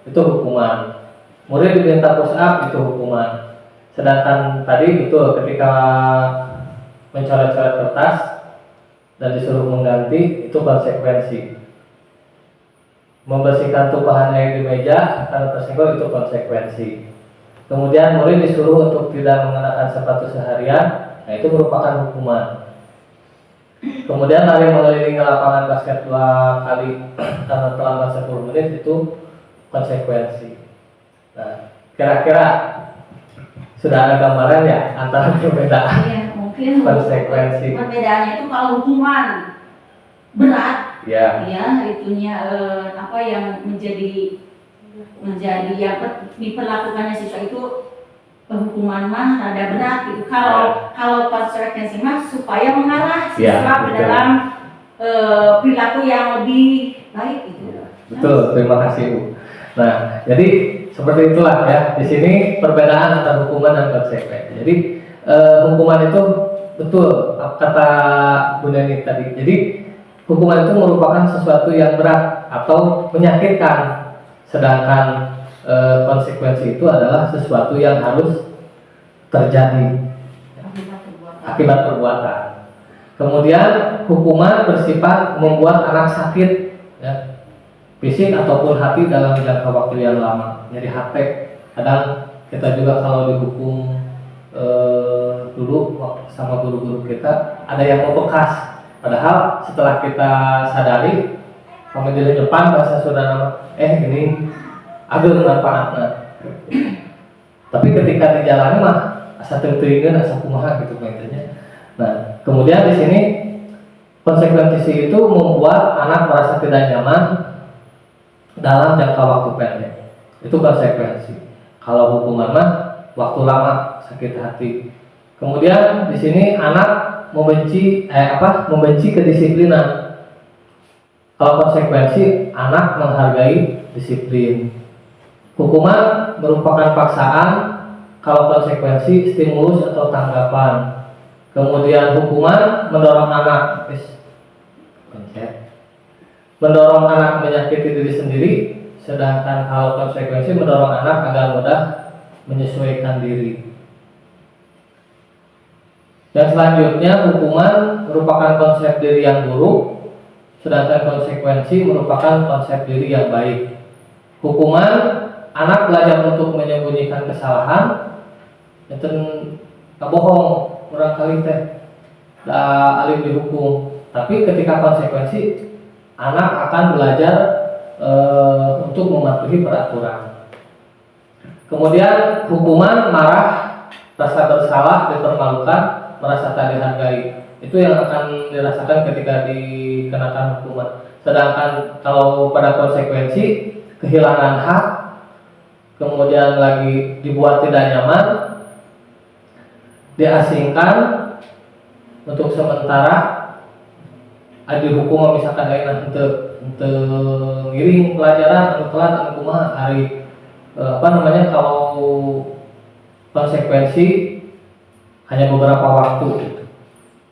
Speaker 6: itu hukuman. Murid diminta push up itu hukuman. Sedangkan tadi betul ketika mencoret-coret kertas dan disuruh mengganti itu konsekuensi. Membersihkan tumpahan air di meja karena tersenggol itu konsekuensi. Kemudian murid disuruh untuk tidak mengenakan sepatu seharian, nah itu merupakan hukuman. Kemudian lari mengelilingi lapangan basket 2 kali karena terlambat 10 menit itu konsekuensi. Nah, kira-kira sudah ada gambaran ya antara perbedaan
Speaker 2: Ya, mungkin
Speaker 6: konsekuensi.
Speaker 2: Perbedaannya itu kalau hukuman berat,
Speaker 6: Ya.
Speaker 2: itunya apa yang menjadi yang diperlakukannya siswa itu hukuman mah rada berat gitu. Kalau konsekuensi mah supaya mengarah siswa ke dalam perilaku yang lebih baik gitu.
Speaker 6: Betul, terima kasih Bu. Nah, jadi seperti itulah ya. Di sini perbedaan antara hukuman dan konsekuensi. Jadi hukuman itu betul kata Bu Neni tadi. Jadi hukuman itu merupakan sesuatu yang berat atau menyakitkan, sedangkan konsekuensi itu adalah sesuatu yang harus terjadi. akibat perbuatan. Kemudian hukuman bersifat membuat anak sakit, ya, fisik ataupun hati dalam jangka waktu yang lama. Jadi hati, kadang kita juga kalau dihukum dulu waktu sama guru-guru kita ada yang membekas. Padahal setelah kita sadari, kami di depan bahasa saudara, ini agak manfaatnya. Tapi ketika dijalani mah asa teuing-teuingeun, asa kumaha gitu intinya. Nah, kemudian di sini konsekuensi itu membuat anak merasa tidak nyaman dalam jangka waktu pendek. Itu konsekuensi. Kalau hukuman mah waktu lama sakit hati. Kemudian di sini anak membenci kedisiplinan. Kalau konsekuensi anak menghargai disiplin. Hukuman merupakan paksaan, kalau konsekuensi stimulus atau tanggapan. Kemudian hukuman mendorong anak menyakiti diri sendiri, sedangkan kalau konsekuensi mendorong anak agar mudah menyesuaikan diri. Yang selanjutnya, hukuman merupakan konsep diri yang buruk, sedangkan konsekuensi merupakan konsep diri yang baik. Hukuman, anak belajar untuk menyembunyikan kesalahan, itu bohong, barangkali teh alim dihukum. Tapi ketika konsekuensi, anak akan belajar untuk mematuhi peraturan. Kemudian hukuman, marah, rasa bersalah, dipermalukan, merasa tak dihargai. Itu yang akan dirasakan ketika dikenakan hukuman. Sedangkan kalau pada konsekuensi, kehilangan hak, kemudian lagi dibuat tidak nyaman, diasingkan untuk sementara, dihukum misalkan untuk ngiring pelajaran, telat, kumaha hari kalau konsekuensi hanya beberapa waktu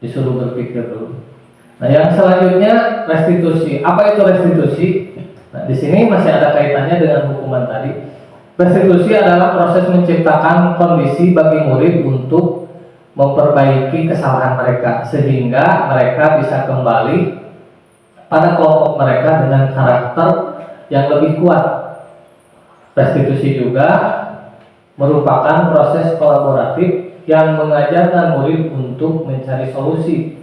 Speaker 6: disuruh berpikir dulu. Nah, yang selanjutnya restitusi. Apa itu restitusi? Nah, di sini masih ada kaitannya dengan hukuman tadi. Restitusi adalah proses menciptakan kondisi bagi murid untuk memperbaiki kesalahan mereka sehingga mereka bisa kembali pada kelompok mereka dengan karakter yang lebih kuat. Restitusi juga merupakan proses kolaboratif yang mengajarkan murid untuk mencari solusi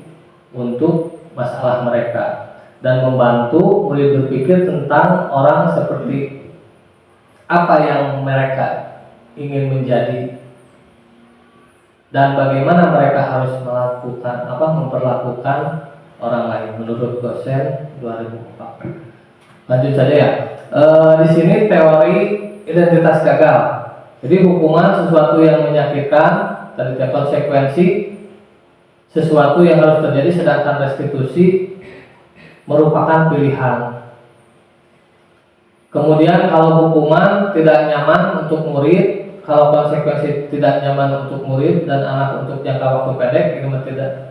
Speaker 6: untuk masalah mereka dan membantu murid berpikir tentang orang seperti apa yang mereka ingin menjadi dan bagaimana mereka harus memperlakukan orang lain menurut dosen 2004. Lanjut saja ya. Di sini teori identitas gagal. Jadi hukuman sesuatu yang menyakitkan, tadi konsekuensi sesuatu yang harus terjadi, sedangkan restitusi merupakan pilihan. Kemudian kalau hukuman tidak nyaman untuk murid, kalau konsekuensi tidak nyaman untuk murid dan anak untuk jangka waktu pendek,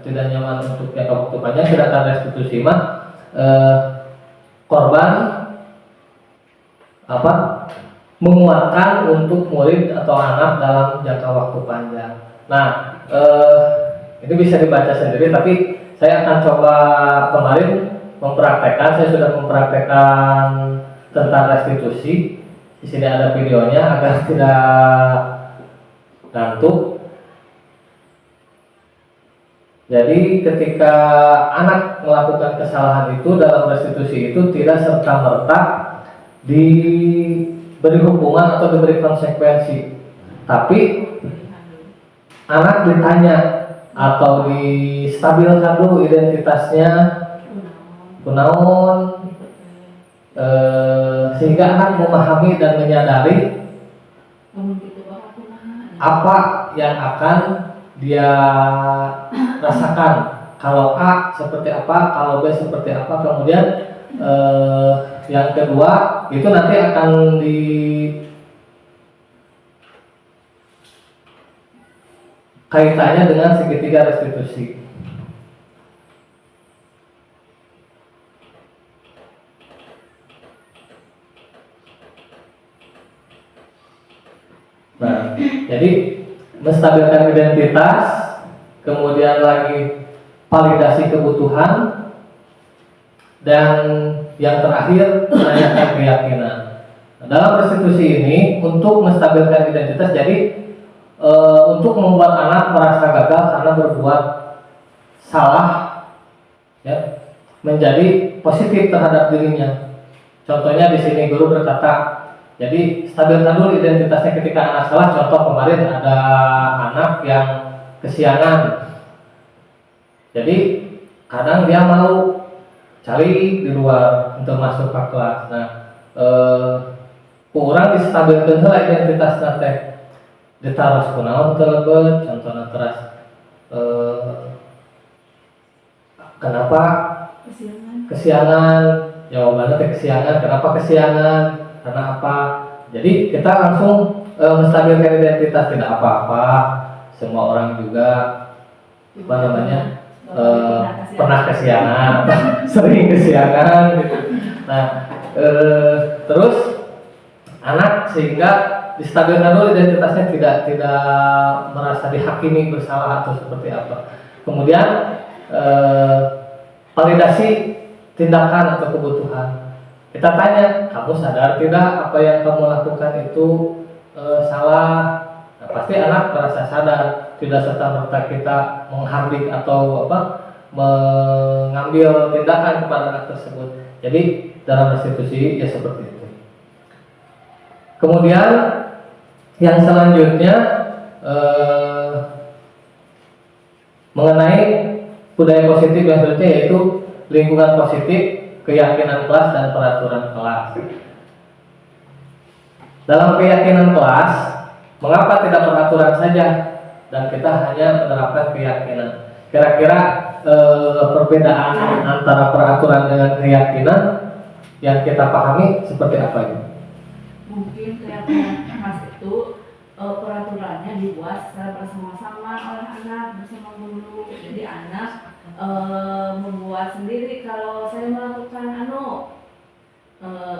Speaker 6: tidak nyaman untuk jangka waktu panjang, sedangkan restitusi korban menguatkan untuk murid atau anak dalam jangka waktu panjang. Nah, ini bisa dibaca sendiri, tapi saya akan coba kemarin mempraktekkan. Saya sudah mempraktekkan tentang restitusi. Di sini ada videonya agar tidak ngantuk. Jadi ketika anak melakukan kesalahan itu dalam restitusi itu tidak serta-merta diberi hukuman atau diberi konsekuensi, tapi anak ditanya atau distabilkan dulu identitasnya kunaon, sehingga anak memahami dan menyadari apa yang akan dia rasakan. Kalau A seperti apa, kalau B seperti apa. Kemudian yang kedua itu nanti akan kaitannya dengan segitiga restitusi. Nah, jadi menstabilkan identitas kemudian lagi validasi kebutuhan, dan yang terakhir menanyakan keyakinan. Nah, dalam restitusi ini untuk menstabilkan identitas, jadi untuk membuat anak merasa gagal karena berbuat salah, ya, menjadi positif terhadap dirinya. Contohnya di sini guru berkata, jadi stabilkan dulu identitasnya ketika anak salah. Contoh kemarin ada anak yang kesiangan, jadi kadang dia mau cari di luar untuk masuk ke kelas. Nah, kurang distabilkan heula identitasna teh, ditaros kunaon terlebet, contohnya teras kenapa kesiangan, jawabannya teh kesiangan. Kenapa kesiangan? Karena apa? Jadi kita langsung menstabilkan identitas, tidak apa-apa, semua orang juga apa namanya pernah kesiangan, sering kesiangan gitu. Nah, terus anak sehingga distabilkan dulu identitasnya, tidak merasa dihakimi bersalah atau seperti apa. Kemudian validasi tindakan atau kebutuhan. Kita tanya, kamu sadar tidak apa yang kamu lakukan itu salah? Nah, pasti anak merasa sadar. Tidak serta-merta kita menghardik atau mengambil tindakan kepada anak tersebut. Jadi dalam restitusi ya seperti itu. Kemudian yang selanjutnya mengenai budaya positif yang selanjutnya, yaitu lingkungan positif, keyakinan kelas, dan peraturan kelas. Dalam keyakinan kelas, mengapa tidak peraturan saja dan kita hanya menerapkan keyakinan? Kira-kira perbedaan antara peraturan dengan keyakinan yang kita pahami seperti apa ini?
Speaker 4: Mungkin keyakinan kelas itu peraturannya dibuat secara bersama-sama oleh anak bersama guru. Jadi anak membuat sendiri, kalau saya melakukan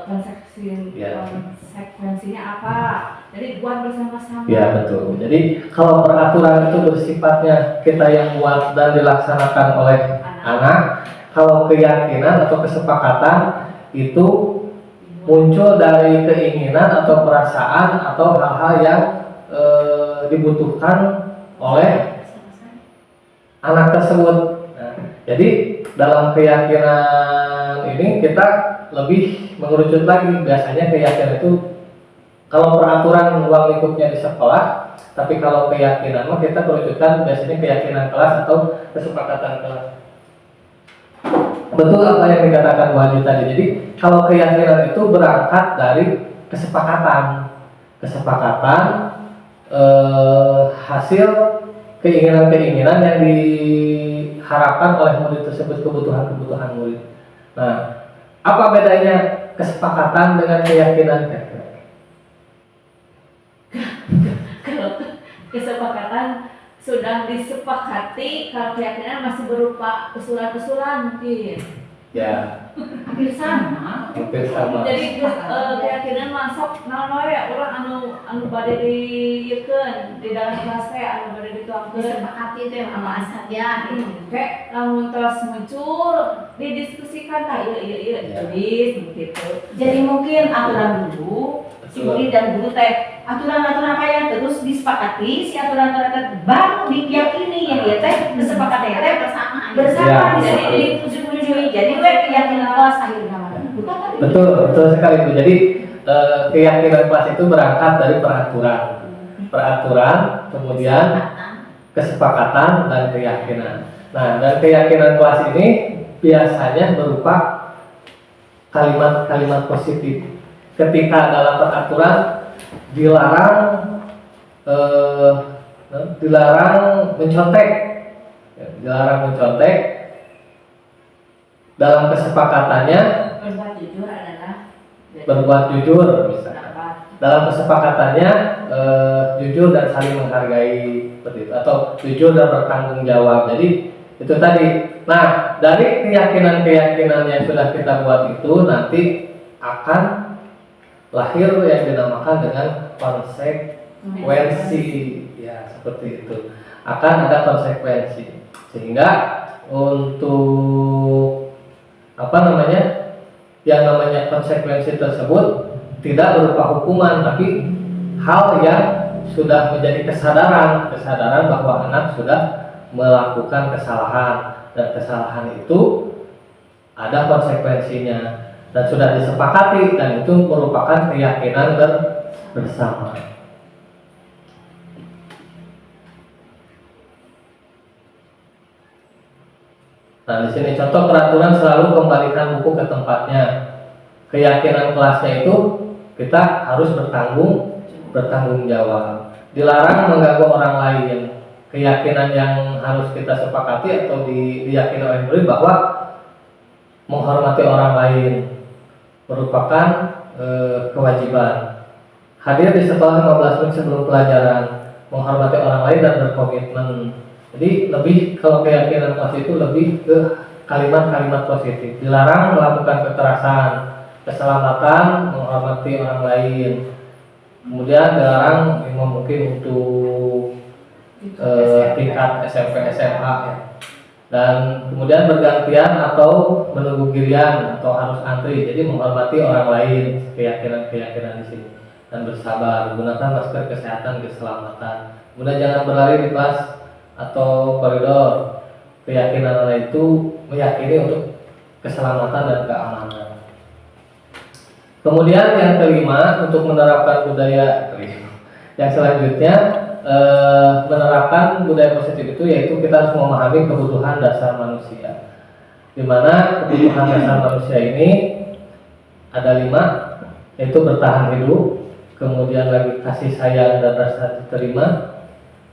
Speaker 4: konsekuensinya apa, jadi buat bersama-sama.
Speaker 6: Ya betul. Jadi kalau peraturan itu bersifatnya kita yang buat dan dilaksanakan oleh anak, kalau keyakinan atau kesepakatan itu muncul dari keinginan atau perasaan atau hal-hal yang dibutuhkan oleh anak tersebut. Nah, jadi dalam keyakinan ini kita lebih mengerucut lagi. Biasanya keyakinan itu, kalau peraturan ruang lingkupnya di sekolah, tapi kalau keyakinan mah kita kerucutkan biasanya keyakinan kelas atau kesepakatan kelas. Betul apa yang dikatakan Bu Haji tadi. Jadi kalau keyakinan itu berangkat dari kesepakatan hasil keinginan-keinginan yang diharapkan oleh murid tersebut, kebutuhan murid. Nah, apa bedanya kesepakatan dengan keyakinan?
Speaker 4: Kalau kesepakatan sudah disepakati, kalau keyakinan masih berupa usulan-usulan mungkin.
Speaker 6: Ya,
Speaker 2: Hampir sama.
Speaker 6: hampir sama.
Speaker 4: Jadi keyakinan masuk naon ya orang anu bade diekeun di dalam kelas teh, anu bade dituangkeun.
Speaker 2: Disepakati teh sama saja.
Speaker 4: Kayak lamun terus muncul didiskusikan tah ieu tulis begitu.
Speaker 2: Jadi mungkin aturan dulu, si murid dan guru teh aturan-aturan apa yang terus disepakati, si aturan-aturan teh baru diyakini yang dia teh kesepakatan teh bersama
Speaker 6: Ya,
Speaker 2: jadi disetujui. Jadi keyakinan kelas akhirnya bukan tadi.
Speaker 6: Betul sekali Bu. Jadi keyakinan kelas itu berangkat dari peraturan, kemudian kesepakatan dan keyakinan. Nah, dan keyakinan kelas ini biasanya berupa kalimat-kalimat positif. Ketika dalam peraturan dilarang mencontek, dalam kesepakatannya
Speaker 4: Berbuat jujur adalah
Speaker 6: berbuat jujur, misalkan. Dalam kesepakatannya jujur dan saling menghargai, seperti itu, atau jujur dan bertanggung jawab. Jadi itu tadi. Nah, dari keyakinan-keyakinan yang sudah kita buat itu nanti akan lahir yang dinamakan dengan konsekuensi, ya seperti itu. akan ada konsekuensi. Sehingga untuk yang namanya konsekuensi tersebut tidak berupa hukuman, tapi hal yang sudah menjadi kesadaran bahwa anak sudah melakukan kesalahan, dan kesalahan itu ada konsekuensinya dan sudah disepakati, dan itu merupakan keyakinan bersama. Nah, di sini contoh peraturan selalu kembalikan buku ke tempatnya. Keyakinan kelasnya itu kita harus bertanggung jawab. Dilarang mengganggu orang lain. Keyakinan yang harus kita sepakati atau diyakini oleh murid bahwa menghormati orang lain merupakan kewajiban. Hadir di sekolah 15 menit sebelum pelajaran, menghormati orang lain dan berkomitmen. Jadi lebih, kalau keyakinan kelas itu lebih ke kalimat-kalimat positif. Dilarang melakukan kekerasan, keselamatan, menghormati orang lain. Kemudian dilarang mungkin untuk tingkat SMP SMA ya. Dan kemudian bergantian atau menunggu giliran atau harus antri. Jadi menghormati orang lain, keyakinan di sini. Dan bersabar, gunakan masker kesehatan, keselamatan. Kemudian jangan berlari di kelas atau koridor. Keyakinan lain itu meyakini untuk keselamatan dan keamanan. Kemudian yang kelima, untuk menerapkan budaya yang selanjutnya, menerapkan budaya positif itu yaitu kita harus memahami kebutuhan dasar manusia. Di mana kebutuhan dasar manusia ini ada 5, yaitu bertahan hidup, kemudian lagi kasih sayang dan rasa diterima,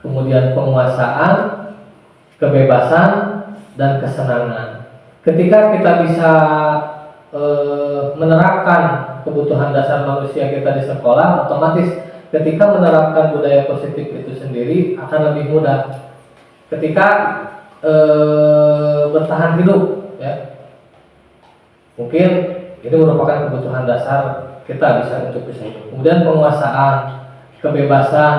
Speaker 6: kemudian penguasaan, kebebasan, dan kesenangan. Ketika kita bisa menerapkan kebutuhan dasar manusia kita di sekolah, otomatis ketika menerapkan budaya positif itu sendiri akan lebih mudah. Ketika bertahan hidup, ya, mungkin ini merupakan kebutuhan dasar kita untuk bisa hidup. Kemudian penguasaan, kebebasan,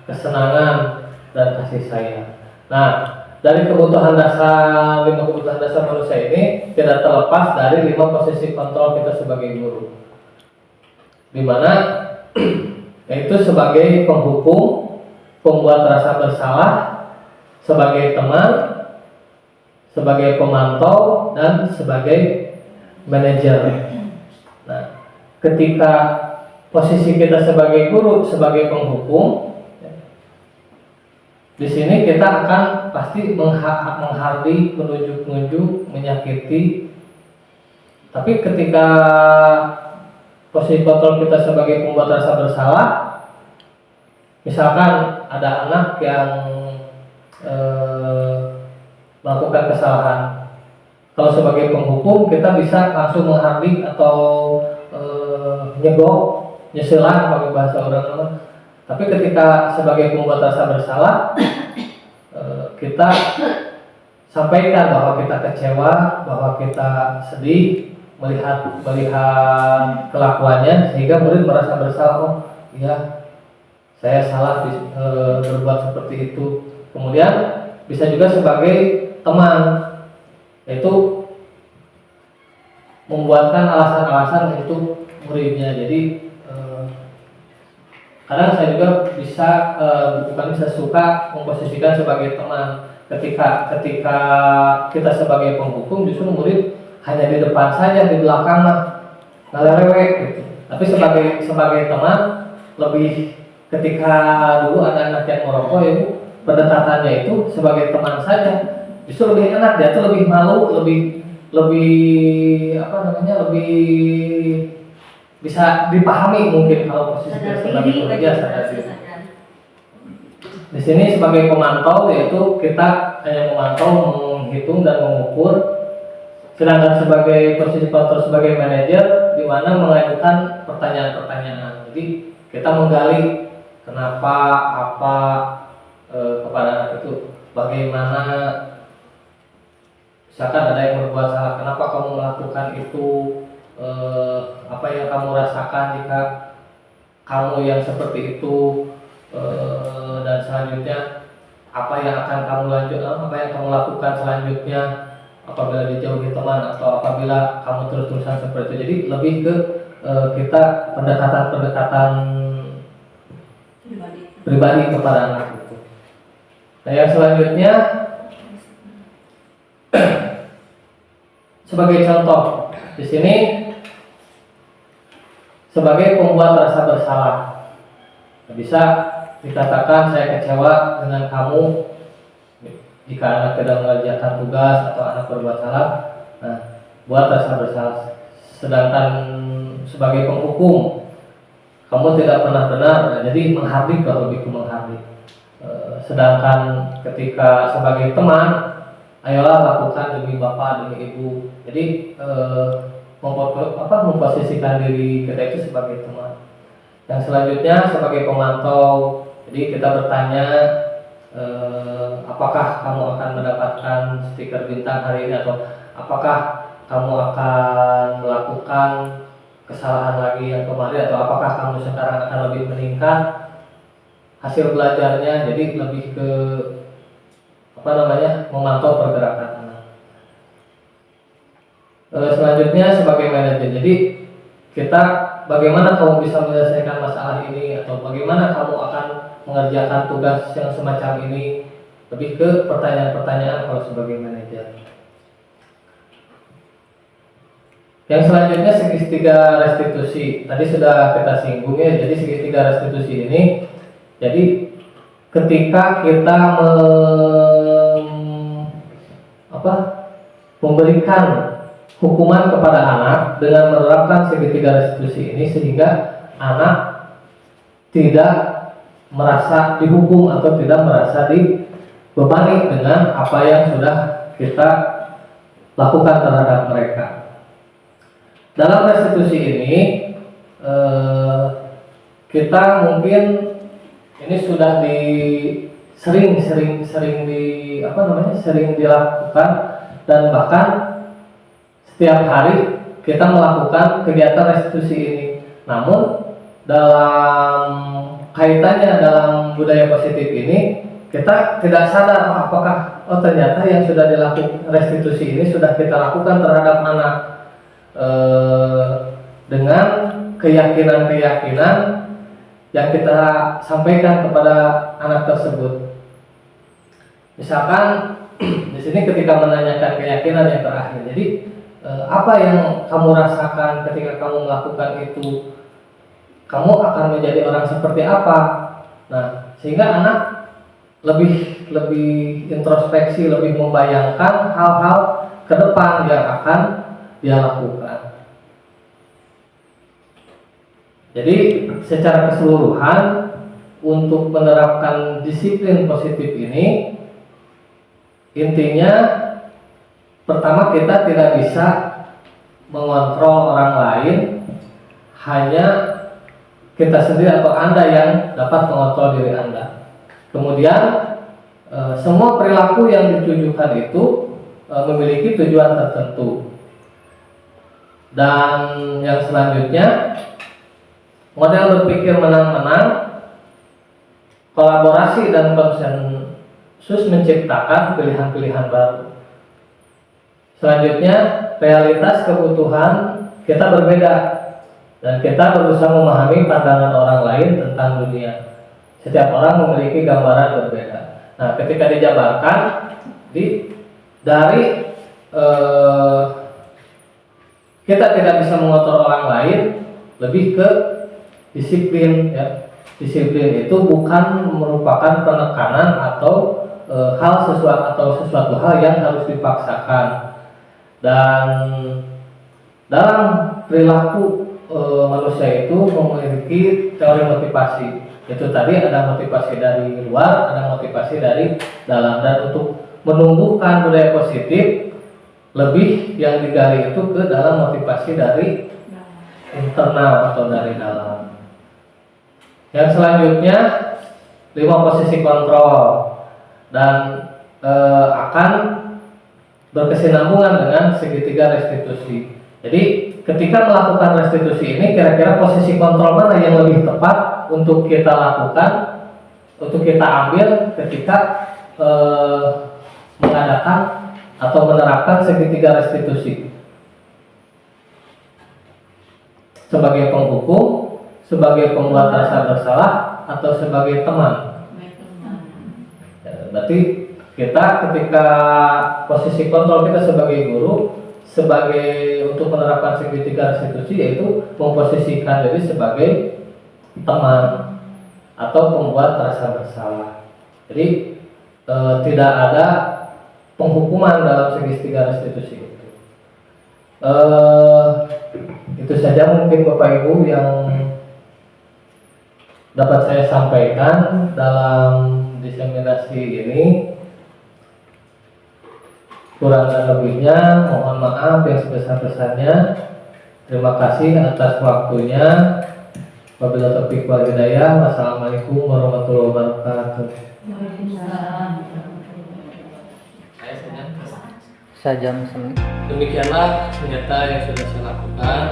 Speaker 6: kesenangan, dan kasih sayang. Nah, dari kebutuhan dasar 5 kebutuhan dasar manusia ini tidak terlepas dari 5 posisi kontrol kita sebagai guru, di mana yaitu sebagai penghukum, pembuat rasa bersalah, sebagai teman, sebagai pemantau, dan sebagai manajer. Nah, ketika posisi kita sebagai guru, sebagai penghukum, di sini kita akan pasti menghardi, menunjuk-nunjuk, menyakiti. Tapi ketika posisi kontrol kita sebagai pembuat rasa bersalah, misalkan ada anak yang melakukan kesalahan, kalau sebagai penghukum kita bisa langsung menghardik atau nyegok, nyeselan pakai bahasa orang. Tapi ketika sebagai pembuat rasa bersalah, kita sampaikan bahwa kita kecewa, bahwa kita sedih melihat kelakuannya, sehingga murid merasa bersalah. Oh iya, saya salah berbuat seperti itu. Kemudian bisa juga sebagai teman, yaitu membuatkan alasan-alasan untuk muridnya. Jadi kadang saya juga bukan bisa suka memposisikan sebagai teman. Ketika kita sebagai penghukum, justru murid hanya di depan saja, di belakang mah ngalewek gitu. Tapi sebagai teman, lebih ketika dulu ada anak yang merokok, ya pendekatannya itu sebagai teman saja, justru lebih enak. Dia tuh lebih malu, lebih bisa dipahami mungkin kalau posisi sebagai sadar diri. Di sini sebagai pemantau, yaitu kita hanya memantau, menghitung dan mengukur. Sedangkan sebagai posisi kontrol sebagai manajer, di mana mengajukan pertanyaan-pertanyaan. Jadi kita menggali kenapa, apa kepada anak itu, bagaimana. Misalkan ada yang berbuat salah, kenapa kamu melakukan itu, apa yang kamu rasakan jika kamu yang seperti itu, dan selanjutnya apa yang akan kamu apa yang kamu lakukan selanjutnya apabila dijauhi teman atau apabila kamu terus-terusan seperti itu. Jadi lebih ke kita pendekatan pribadi kepada anak itu. Nah, yang selanjutnya sebagai contoh di sini sebagai pembuat rasa bersalah. Bisa dikatakan saya kecewa dengan kamu jika anak tidak mengerjakan tugas atau anak berbuat salah. Nah, buat rasa bersalah. Sedangkan sebagai penghukum kamu tidak pernah benar, jadi menghardik kalau lebih ke menghardik. Sedangkan ketika sebagai teman, ayolah lakukan demi bapak, demi ibu. Jadi memposisikan diri kita itu sebagai teman. Yang selanjutnya sebagai pemantau, jadi kita bertanya apakah kamu akan mendapatkan stiker bintang hari ini, atau apakah kamu akan melakukan kesalahan lagi yang kemarin, atau apakah kamu sekarang akan lebih meningkat hasil belajarnya. Jadi lebih ke memantau pergerakan anak. Selanjutnya sebagai manajer, jadi kita bagaimana kamu bisa menyelesaikan masalah ini, atau bagaimana kamu akan mengerjakan tugas yang semacam ini. Lebih ke pertanyaan-pertanyaan kalau sebagai manajer. Yang selanjutnya segitiga restitusi. Tadi sudah kita singgung ya. Jadi segitiga restitusi ini, jadi ketika kita memberikan hukuman kepada anak dengan menerapkan segitiga restitusi ini, sehingga anak tidak merasa dihukum atau tidak merasa dibebani dengan apa yang sudah kita lakukan terhadap mereka. Dalam restitusi ini kita mungkin ini sudah sering dilakukan, dan bahkan setiap hari kita melakukan kegiatan restitusi ini. Namun dalam kaitannya dalam budaya positif ini, kita tidak sadar apakah ternyata yang sudah dilakukan restitusi ini sudah kita lakukan terhadap anak dengan keyakinan-keyakinan yang kita sampaikan kepada anak tersebut. Misalkan di sini ketika menanyakan keyakinan yang terakhir, jadi apa yang kamu rasakan ketika kamu melakukan itu? Kamu akan menjadi orang seperti apa? Nah, sehingga anak lebih introspeksi, lebih membayangkan hal-hal ke depan yang akan dia lakukan. Jadi secara keseluruhan untuk menerapkan disiplin positif ini, intinya pertama kita tidak bisa mengontrol orang lain, hanya kita sendiri atau Anda yang dapat mengontrol diri Anda. Kemudian semua perilaku yang ditujukan itu memiliki tujuan tertentu. Dan yang selanjutnya, model berpikir menang-menang, kolaborasi dan konsensus menciptakan pilihan-pilihan baru. Selanjutnya, realitas kebutuhan kita berbeda, dan kita berusaha memahami pandangan orang lain tentang dunia. Setiap orang memiliki gambaran berbeda. Nah, ketika dijabarkan dari kita tidak bisa mengontrol orang lain, lebih ke disiplin ya. Disiplin itu bukan merupakan penekanan atau sesuatu hal yang harus dipaksakan. Dan dalam perilaku manusia itu memiliki teori motivasi. Itu tadi ada motivasi dari luar, ada motivasi dari dalam. Dan untuk menumbuhkan budaya positif, lebih yang digali itu ke dalam motivasi dari internal atau dari dalam. Yang selanjutnya 5 posisi kontrol, dan akan berkesinambungan dengan segitiga restitusi. Jadi ketika melakukan restitusi ini, kira-kira posisi kontrol mana yang lebih tepat untuk kita lakukan, untuk kita ambil ketika mengadakan atau menerapkan segitiga restitusi sebagai penghukum, sebagai pembuat rasa bersalah, atau sebagai teman. Ya, berarti kita ketika posisi kontrol kita sebagai guru, sebagai untuk menerapkan segitiga restitusi yaitu memposisikan diri sebagai teman atau pembuat rasa bersalah. Jadi tidak ada penghukuman dalam segitiga restitusi itu. Itu saja mungkin Bapak Ibu yang dapat saya sampaikan dalam diseminasi ini. Kurang dan lebihnya mohon maaf yang sebesar-besarnya. Terima kasih atas waktunya. Wabillahi taufiq wal hidayah. Wassalamualaikum warahmatullahi wabarakatuh.
Speaker 7: Sajam.
Speaker 6: Demikianlah senjata yang sudah saya lakukan.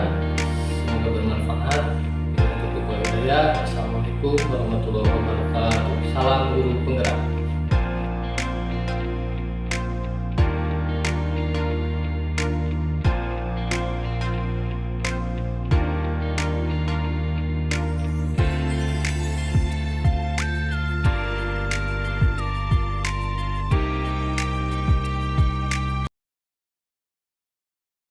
Speaker 6: Semoga bermanfaat. Wabillahi taufiq wal hidayah. Wassalamualaikum warahmatullahi wabarakatuh. Salam guru penggerak.